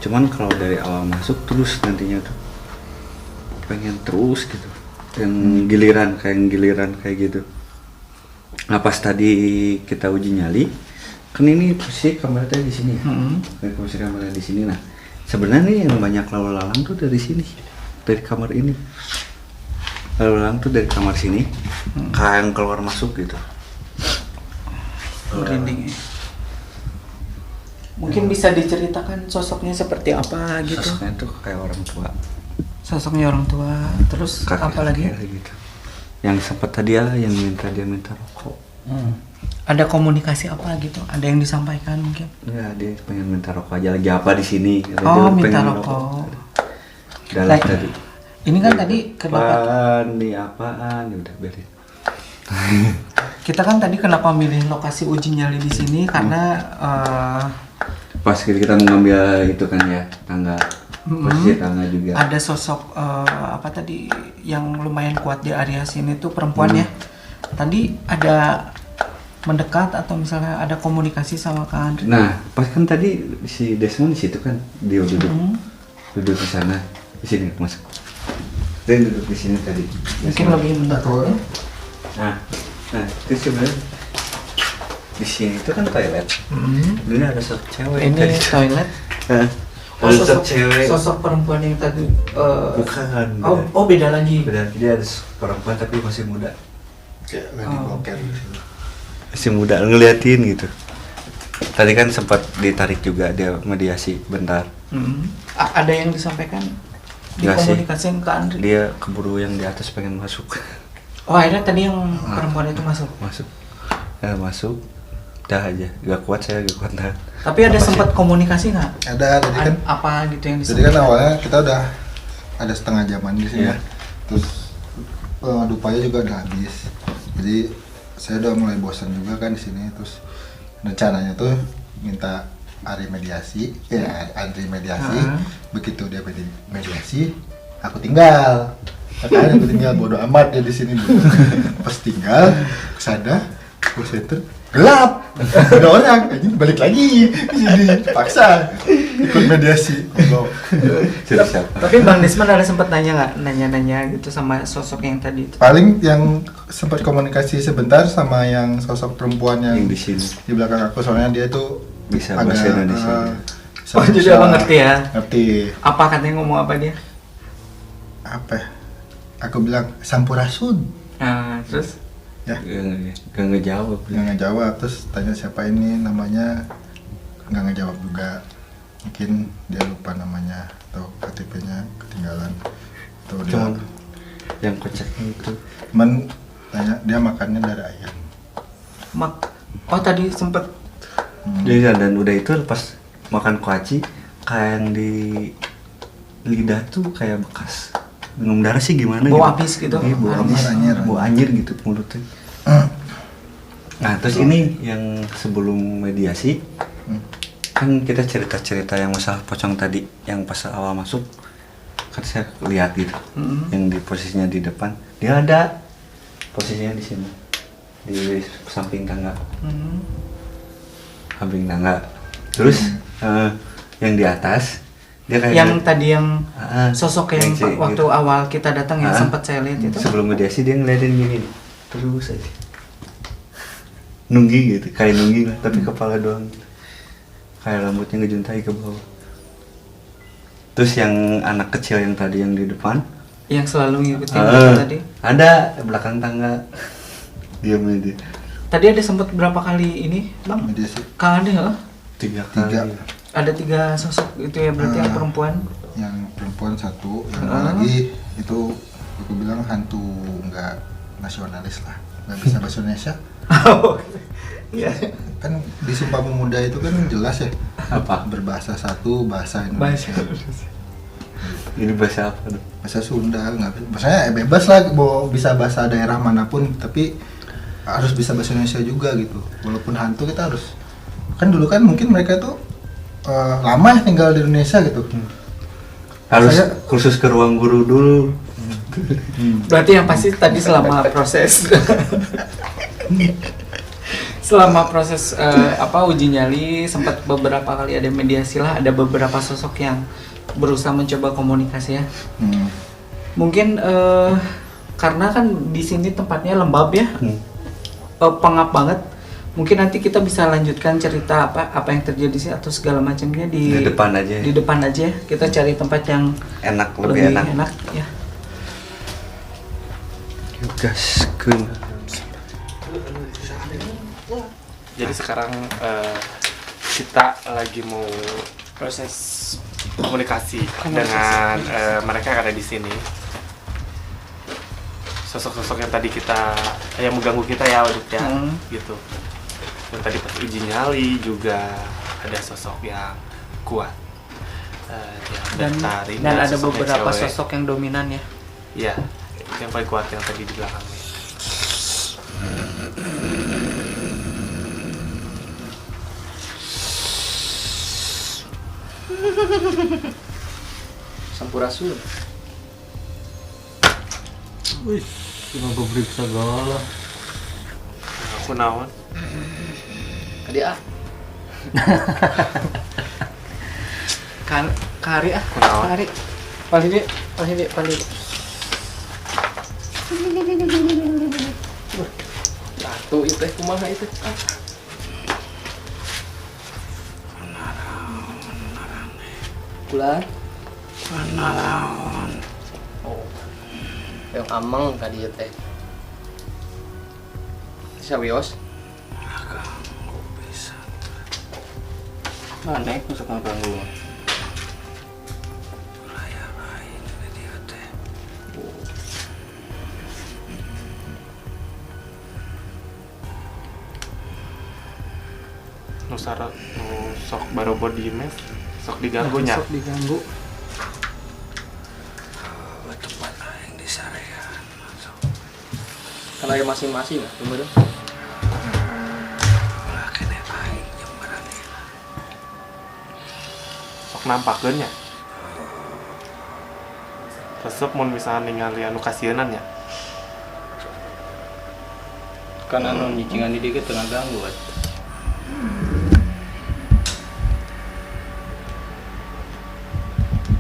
Cuman kalau dari awal masuk terus nantinya tuh pengen terus gitu. Yang giliran kayak gitu. Nah pas tadi kita uji nyali, kan ini posisi kameranya di sini ya. Posisi kameranya di sini. Nah sebenarnya nih yang banyak lalu lalang tuh dari sini, dari kamar ini. Lalu lalang tuh dari kamar sini, kayak yang keluar masuk gitu. Merinding ya. Mungkin bisa diceritakan sosoknya seperti apa gitu. Sosoknya tuh kayak orang tua. Sosoknya orang tua, terus apa lagi? Gitu. Yang sempat tadi ya yang dia minta rokok. Ada komunikasi apa gitu? Ada yang disampaikan mungkin? Enggak, dia pengen minta rokok aja, lagi apa di sini. Dia Oh, minta pengen rokok. Dalam Like, tadi. ini kan tadi kenapa? Apaan? Ya udah biarin. Kita kan tadi kenapa milih lokasi uji nyali di sini karena Pas kita mau ngambil itu kan ya, tangga. Posisi tangga juga. ada sosok apa tadi yang lumayan kuat di area sini tuh perempuan ya. Tadi ada mendekat atau misalnya ada komunikasi sama Kang Andri. Nah, pas kan tadi si Desmond di situ kan, dia duduk di sana, di sini masuk. Dia duduk di sini tadi. Mungkin lebih mendekat ya. Nah, itu sebenarnya di sini itu kan toilet. Ini ada sosok cewek. Ini tadi. toilet. Oh, sosok cewek. Sosok perempuan yang tadi Bukan. oh beda lagi. Beda. Dia ada perempuan tapi masih muda. Kayak lagi blokir di sini. Masih muda ngeliatin gitu. Tadi kan sempat ditarik juga dia mediasi bentar. Ada yang disampaikan di Nggak sih. komunikasi ke Andri. Dia keburu yang di atas pengen masuk. Oh akhirnya tadi yang perempuan itu masuk. Masuk. Dah aja. Gak kuat saya, gak kuat tahan. Tapi ada sempat komunikasi nggak? Ada tadi kan. Apa gitu yang Jadi kan disampaikan? awalnya kita udah ada setengah jaman di sini. Iya. Terus dupanya juga udah habis. Jadi saya udah mulai bosan juga kan di sini. Terus rencananya tuh minta Ari mediasi, Andri mediasi. Begitu dia mediasi, aku tinggal. Makanya aku tinggal bodo amat dia di sini dulu. Pas tinggal kesana, call center gelap, ada orang, ini balik lagi di sini, paksa ikut mediasi. Tapi Bang Desmond ada sempat nanya gitu sama sosok yang tadi itu? Paling yang sempat komunikasi sebentar sama yang sosok perempuan yang di sini di belakang aku, soalnya dia tuh bisa bahasa Indonesia. Oh, jadi abang ngerti ya? Ngerti. Apa katanya, ngomong apa dia? Apa ya? Aku bilang sampurasun. Nah, terus? Ya. Gak ngejawab. Nggak ngejawab, terus tanya siapa ini namanya, nggak ngejawab juga. Mungkin dia lupa namanya atau KTP-nya ketinggalan. Atau dia Cuman yang kocaknya itu. Cuman tanya dia makannya dari ayam. Oh tadi sempet. Iya, dan udah itu pas makan kuaci kayak yang di lidah tuh kayak bekas minum darah sih gimana bau gitu. habis gitu. Iya, bau habis, bau anjir gitu mulutnya. Nah terus ini yang sebelum mediasi kan kita cerita-cerita yang masalah pocong tadi yang pas awal masuk kan saya lihat gitu, yang di posisinya di depan dia ada posisinya di sini di samping tangga, samping tangga. Terus yang di atas dia kayak yang tadi yang sosok yang yang waktu gitu. awal kita datang yang sempat saya lihat itu. Sebelum mediasi dia ngeliatin gini terus aja nunggi gitu, kayak nunggi lah, tapi kepala doang gitu. Kayak rambutnya ngejuntai ke bawah. Terus yang anak kecil yang tadi yang di depan yang selalu ngikutin itu tadi ada belakang tangga diam aja. tadi ada sempat berapa kali ini Bang? Mediasi. Kang Ade nggak? 3 kali. Ada 3 sosok itu ya berarti yang perempuan. Yang perempuan satu, yang lagi itu aku bilang hantu nggak nasionalis lah, nggak bisa bahasa Indonesia. Iya. Kan di Sumpah Pemuda itu kan jelas ya. Apa? Berbahasa satu bahasa Indonesia. Ini bahasa apa tuh? Bahasa Sunda nggak, bahasanya bebas lah, mau bisa bahasa daerah manapun, tapi harus bisa bahasa Indonesia juga gitu. Walaupun hantu kita harus, kan dulu kan mungkin mereka tuh lama ya tinggal di Indonesia gitu. Harus kursus ke ruang guru dulu. Berarti yang pasti tadi selama proses uji nyali sempat beberapa kali ada mediasi lah, ada beberapa sosok yang berusaha mencoba komunikasi ya. Mungkin karena kan di sini tempatnya lembab ya, pengap banget. Mungkin nanti kita bisa lanjutkan cerita apa yang terjadi sih atau segala macamnya di depan aja. Di depan aja. Kita cari tempat yang Enak, lebih enak ya. Gaskeun. Jadi sekarang kita lagi mau proses komunikasi dengan mereka yang ada di sini. Sosok-sosok yang tadi yang mengganggu kita ya, Waduk ya, gitu. Yang tadi pas uji nyali juga ada sosok yang kuat. Dan ada beberapa sosok yang dominan ya. Iya, yang paling kuat yang tadi di belakangnya. Sampurasun. Wih, cuma beberiksa segala. Aku naon? Dia Kari Kunaon? Kari. Paling dia. Ratu itu kumaha itu. Bulan. Oh. Yang amang tadi teh. Sawios. Aneh masuk ganggu. Nusara sok baru body mes, sok diganggu nya. Sok diganggu. Karena ada masing-masing lah, kemudian. sok nampakeun nya. Resep mun misalnya ningali anu kasienan nya. Kan anu nyicingan di dieu tengah ganggu.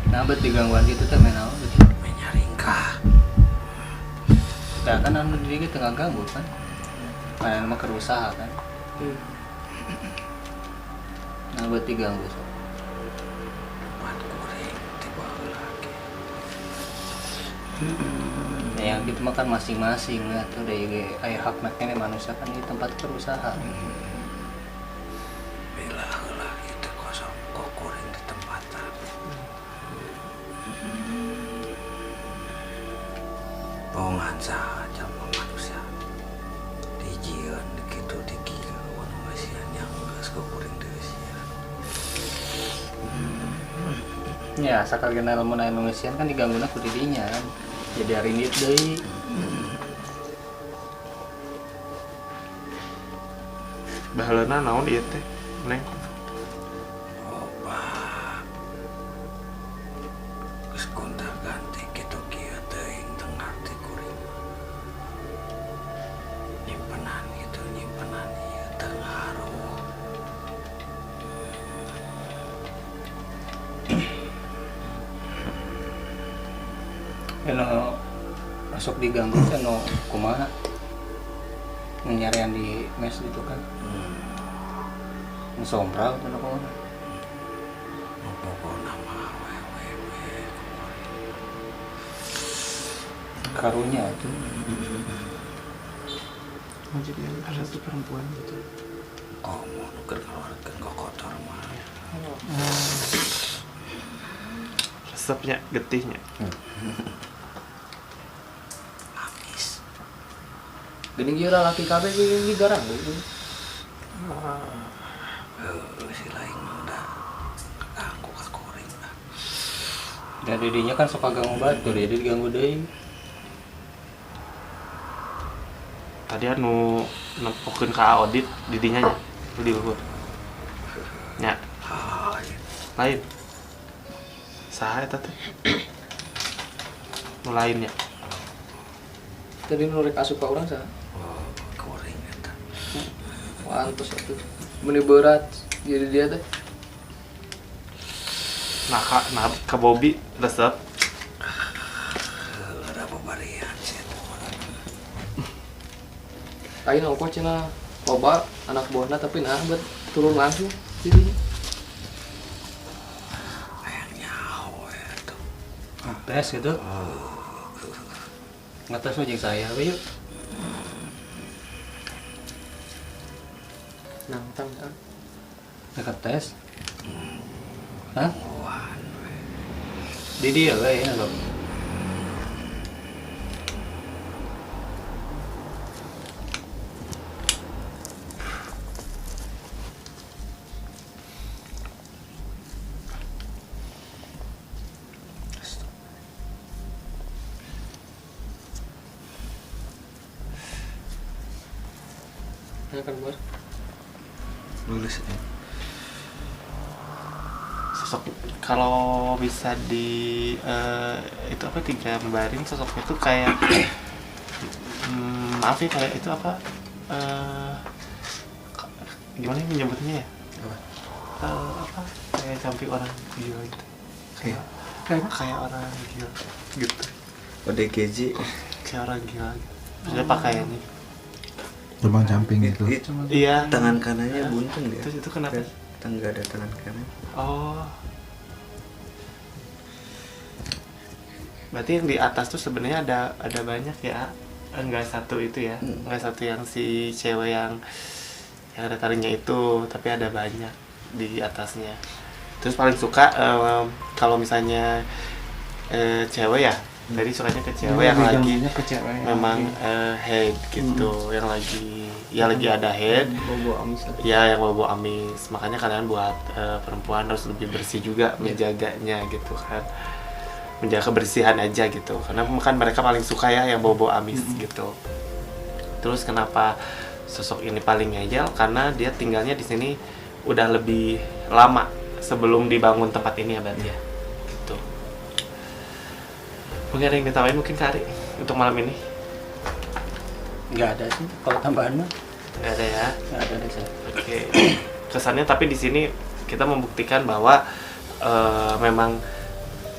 Nah, bet digangguan gitu teh main naon gitu. Menyaringkah. Tah kan anu di dieu tengah ganggu kan. Mana mah keur usaha kan. Nah, bet diganggu. Buat goreng tiba lagi. Ya yang gitu mah kan masing-masing ya tuh dari aya hakna keneh manusia kan di tempat berusaha. Bila heula itu kosong kok goreng di tempatan. Bongan saja manusia. Dijieun kitu dikieu anu masian yang geus goreng deui sia. Ya sakal kenal mun aya nu ngeusian kan digangguna ku didinya kan. Jadi arinit deui. Baheulana naon ieu teh? Neng. Oba. Geus gonta-ganti kitu kieu teuing teu ngarti kuring. Nyimpenan ieu teu ngaruh. Eno masuk diganggu teh no kumaha? Nyarian di mes gitu kan. Sompral atau kumaha? Pokona mah wewe. Karunya tuh. Oh, jadi ada satu perempuan gitu. Oh, mau nuker keluarkan kok kotor mah. Resepnya getihnya. Amis. Gini kira laki KB gini garang gitu. Si lain mah udah ganggu ka kuring lah. Dan didinya kan suka ganggu batu, dia diganggu deui. Tadi anu nempokeun ka audit didinya nya di luhur. Nya. Lain. Saha eta teh? Nu lain nya. Tadi nurek asup ka urang sah. Oh, kuring eta. Pantes atuh. Meni berat jadi dia teh. Nah, ka Bobby resep Ada babarian sih eta. Aing opo cenah loba anak buahna tapi nah bet turun langsung jadi. Hayang nyaho eta. Tes gitu. Ngatas mah jeung saya we yuk. Nantang kan. Dekat tes. Hah? Di dia we ya lo. Ya kan bar. Lulus ya. sosok kalau bisa di itu apa digambarin sosoknya tuh kayak maaf ya kayak itu apa gimana ya menyebutnya ya apa kayak sampai orang gila gitu kayak orang gila gitu ODGJ kayak orang gila gitu. Maksudnya pakaiannya Terbang camping gitu. iya tangan kanannya buntung dia. itu kenapa Enggak ada tangan kanan. oh berarti yang di atas tuh sebenarnya ada banyak ya enggak satu itu ya enggak satu yang si cewek yang ada tarinya itu tapi ada banyak di atasnya terus paling suka kalau misalnya cewek ya tadi sukanya ke cewek yang lagi memang head gitu yang lagi ya lagi ada head Bobo amis lah. ya yang bobo amis makanya kalian buat perempuan harus lebih bersih juga menjaganya gitu kan menjaga kebersihan aja gitu karena kan mereka paling suka ya yang bobo amis gitu terus kenapa sosok ini paling ngeyel karena dia tinggalnya di sini udah lebih lama sebelum dibangun tempat ini ya berarti ya. Gitu. Mungkin ada yang ditambahin mungkin Kak Ari untuk malam ini? Nggak ada sih kalau tambahan mah. Nggak ada ya. Nggak ada deh saya. Oke. Kesannya tapi di sini kita membuktikan bahwa memang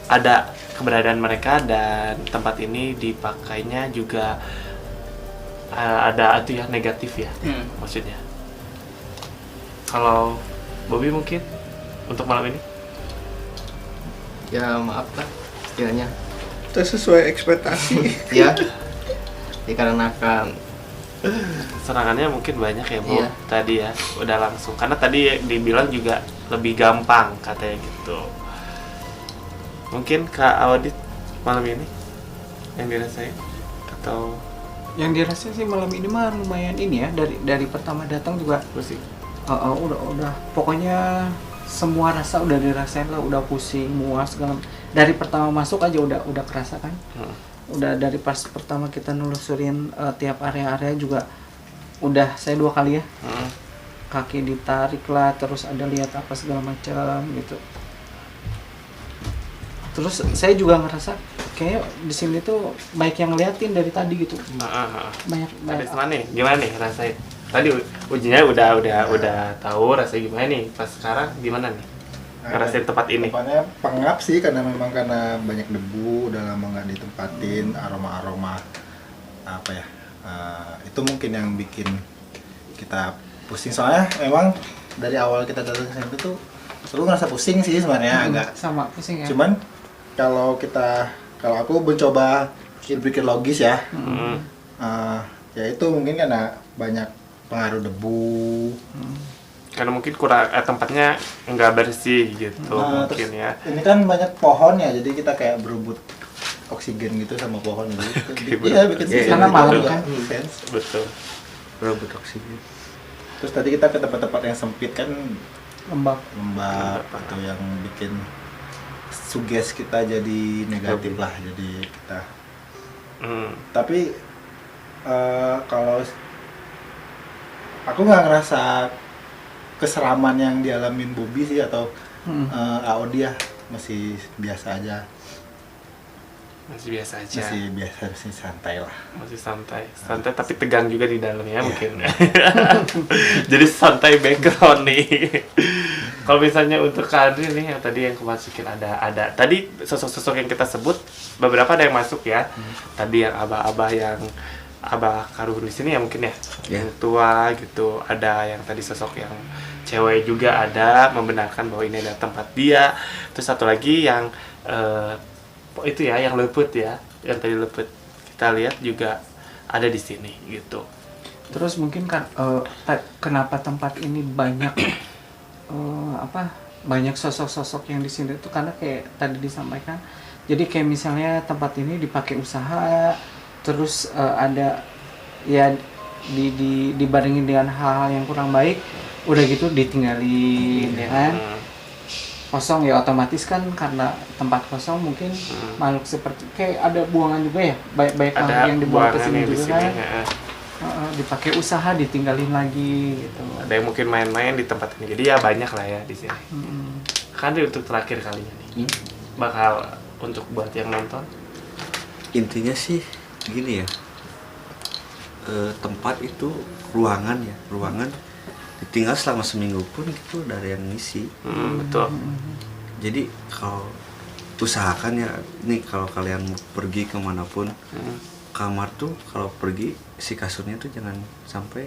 ada keberadaan mereka dan tempat ini dipakainya juga ada itu ya negatif ya maksudnya. Kalau Bobby mungkin untuk malam ini? Ya maaf lah istilahnya. Itu sesuai ekspektasi. Ya. Dikarenakan Serangannya mungkin banyak ya Bu, Iya. tadi ya udah langsung karena tadi dibilang juga lebih gampang katanya gitu. Mungkin Kak Awadit malam ini yang dirasain atau Yang dirasain sih malam ini mah lumayan ini ya, dari pertama datang juga pusing? udah pokoknya semua rasa udah dirasain lah, udah pusing, muas segala. Dari pertama masuk aja udah kerasa kan. Udah dari pas pertama kita nelusurin tiap area-area juga udah saya 2 kali ya. Kaki ditarik lah, terus ada lihat apa segala macam gitu. Terus saya juga ngerasa kayak di sini tuh baik yang ngeliatin dari tadi gitu. Banyak Tadi sama nih, gimana nih rasain? Tadi ujinya udah tahu rasanya gimana nih. Pas sekarang gimana nih? Ngerasain tempat ini? Tempatnya pengap sih karena banyak debu, udah lama nggak ditempatin, aroma apa ya? Itu mungkin yang bikin kita pusing, soalnya memang dari awal kita datang ke sini tuh selalu ngerasa pusing sih sebenarnya agak. sama pusing ya. Cuman kalau aku mencoba berpikir logis ya, ya itu mungkin karena banyak pengaruh debu. Karena mungkin kurang tempatnya nggak bersih gitu mungkin Terus ya. ini kan banyak pohon ya, jadi kita kayak berebut oksigen gitu sama pohon gitu. Iya, bikin sense. Karena malam Juga kan. sense. Betul. Berebut oksigen. Terus tadi kita ke tempat-tempat yang sempit kan, Lembab. lembab atau yang bikin suges kita jadi negatif lah, jadi kita. Tapi kalau aku nggak ngerasa keseraman yang dialamin Bobby sih atau Aodia, masih biasa aja. Masih biasa aja. Masih santai lah. Masih santai tapi tegang juga di dalamnya mungkin. Jadi santai background nih. Kalau misalnya untuk Kak Andri nih yang tadi yang kemasukin ada tadi sosok-sosok yang kita sebut beberapa ada yang masuk ya. Tadi yang abah-abah yang abah Karun di sini ya mungkin ya. Yang tua gitu. Ada yang tadi sosok yang cewek juga ada membenarkan bahwa ini adalah tempat dia. Terus satu lagi yang itu ya yang leput ya, yang tadi leput kita lihat juga ada di sini gitu. Terus mungkin kan kenapa tempat ini banyak banyak sosok-sosok yang di sini tuh karena kayak tadi disampaikan. Jadi kayak misalnya tempat ini dipakai usaha, terus ada ya dibarengin dengan hal-hal yang kurang baik, udah gitu ditinggalin ya kan. Kosong ya otomatis kan, karena tempat kosong mungkin makhluk seperti kayak ada buangan juga ya, banyak makhluk yang dibawa ke sini juga kan. Dipakai usaha ditinggalin lagi gitu. Ada yang mungkin main-main di tempat ini, jadi ya banyak lah ya di sini. Kan untuk terakhir kalinya nih bakal untuk buat yang nonton Intinya sih gini ya, tempat itu ruangan ditinggal selama seminggu pun itu dari yang ngisi. betul. Jadi kalau usahakan ya, nih kalau kalian mau pergi kemanapun, kamar tuh kalau pergi si kasurnya tuh jangan sampai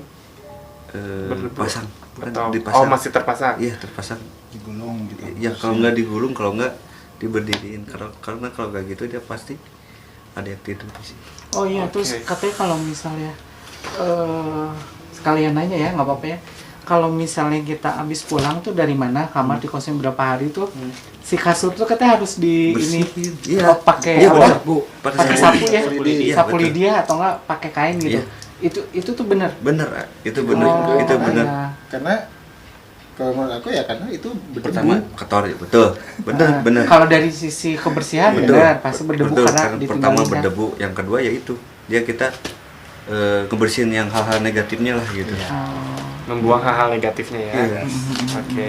pasang, bukan dipasang. Oh masih terpasang? Iya terpasang. Digulung gitu. Ya kalau nggak digulung, kalau nggak diberdiriin, karena kalau nggak gitu dia pasti ada yang tidur di sini. Oh iya, terus katanya kalau misalnya sekalian nanya ya, nggak apa-apa ya. Kalau misalnya kita habis pulang tuh dari mana, kamar dikosin berapa hari tuh, si kasur tuh katanya harus di Bersihin. ini Iya. pakai Iya, apa? pakai Pakai sapu ya, Iya, sapu betul. lidia atau enggak pakai kain gitu. Iya. Itu tuh bener. Bener, itu bener, Oh, itu bener. iya. Karena kalau menurut aku ya karena itu berdebu. Pertama kotor, betul, bener. Kalau dari sisi kebersihan Betul. benar pasti berdebu Betul, karena pertama ditinggalin kan. berdebu, yang kedua ya itu dia kita kebersihin yang hal-hal negatifnya lah gitu. Oh. Membuang hal-hal negatifnya ya. Iya. Oke.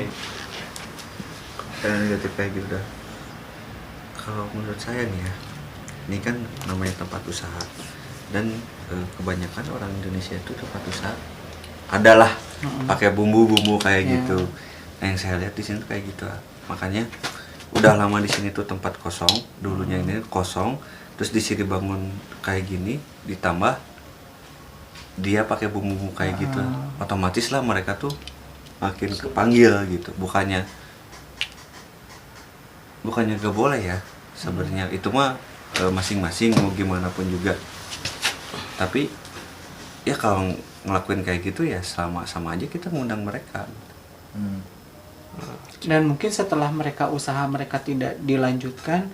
Kayak negatif kayak gitu dah. Kalau menurut saya nih ya, ini kan namanya tempat usaha dan kebanyakan orang Indonesia itu tempat usaha adalah pakai bumbu-bumbu kayak gitu. Nah, yang saya lihat di sini tuh kayak gitu. Makanya udah lama di sini tuh tempat kosong, dulunya ini kosong, terus di sini bangun kayak gini, ditambah dia pakai bumbu-bumbu kayak gitu, otomatis lah mereka tuh makin kepanggil gitu. Bukannya gak boleh ya sebenarnya, itu mah masing-masing mau gimana pun juga. Tapi ya kalau ngelakuin kayak gitu ya sama aja kita ngundang mereka. Dan mungkin setelah mereka usaha mereka tidak dilanjutkan,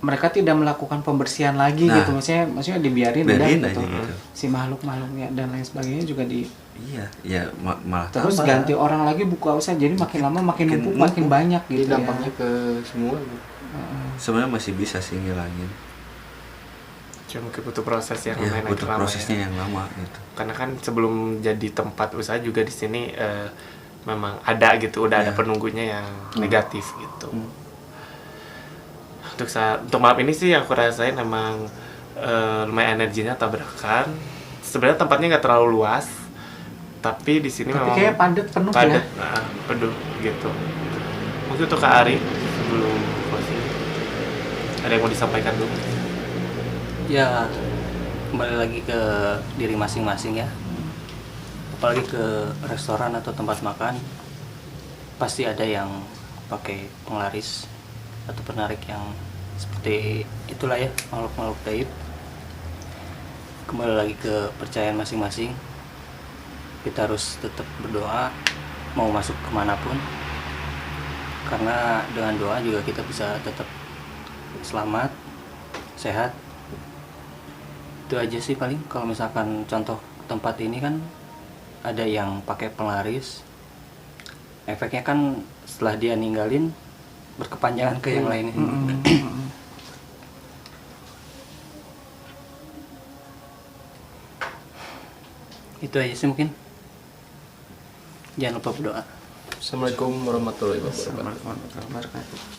mereka tidak melakukan pembersihan lagi gitu, maksudnya dibiarin udah gitu. Si makhluk-makhluknya dan lain sebagainya juga iya malah terus tambah. Ganti orang lagi buka usaha, jadi makin lama makin numpuk makin banyak gitu. Dampaknya ke semua gitu. Sebenarnya masih bisa sih ngilangin, cuma mungkin butuh proses yang butuh prosesnya yang lama gitu. Karena kan sebelum jadi tempat usaha juga di sini memang ada gitu, udah ada penunggunya yang negatif gitu. Untuk malam ini sih aku rasain memang lumayan energinya tabrakan. Sebenarnya tempatnya nggak terlalu luas, tapi di sini memang kayak padat penuh ya. Penuh gitu. Mungkin untuk Kak Ari sebelum closing ada yang mau disampaikan dulu? Ya, kembali lagi ke diri masing-masing ya. Apalagi ke restoran atau tempat makan, pasti ada yang pakai penglaris atau penarik yang seperti itulah ya, makhluk-makhluk gaib. Kembali lagi ke percayaan masing-masing. Kita harus tetap berdoa mau masuk kemanapun, karena dengan doa juga kita bisa tetap selamat, sehat. Itu aja sih paling. Kalau misalkan contoh tempat ini kan ada yang pakai penglaris, efeknya kan setelah dia ninggalin berkepanjangan ke yang lainnya. Itu aja sih mungkin. Jangan lupa berdoa. Assalamualaikum warahmatullahi wabarakatuh.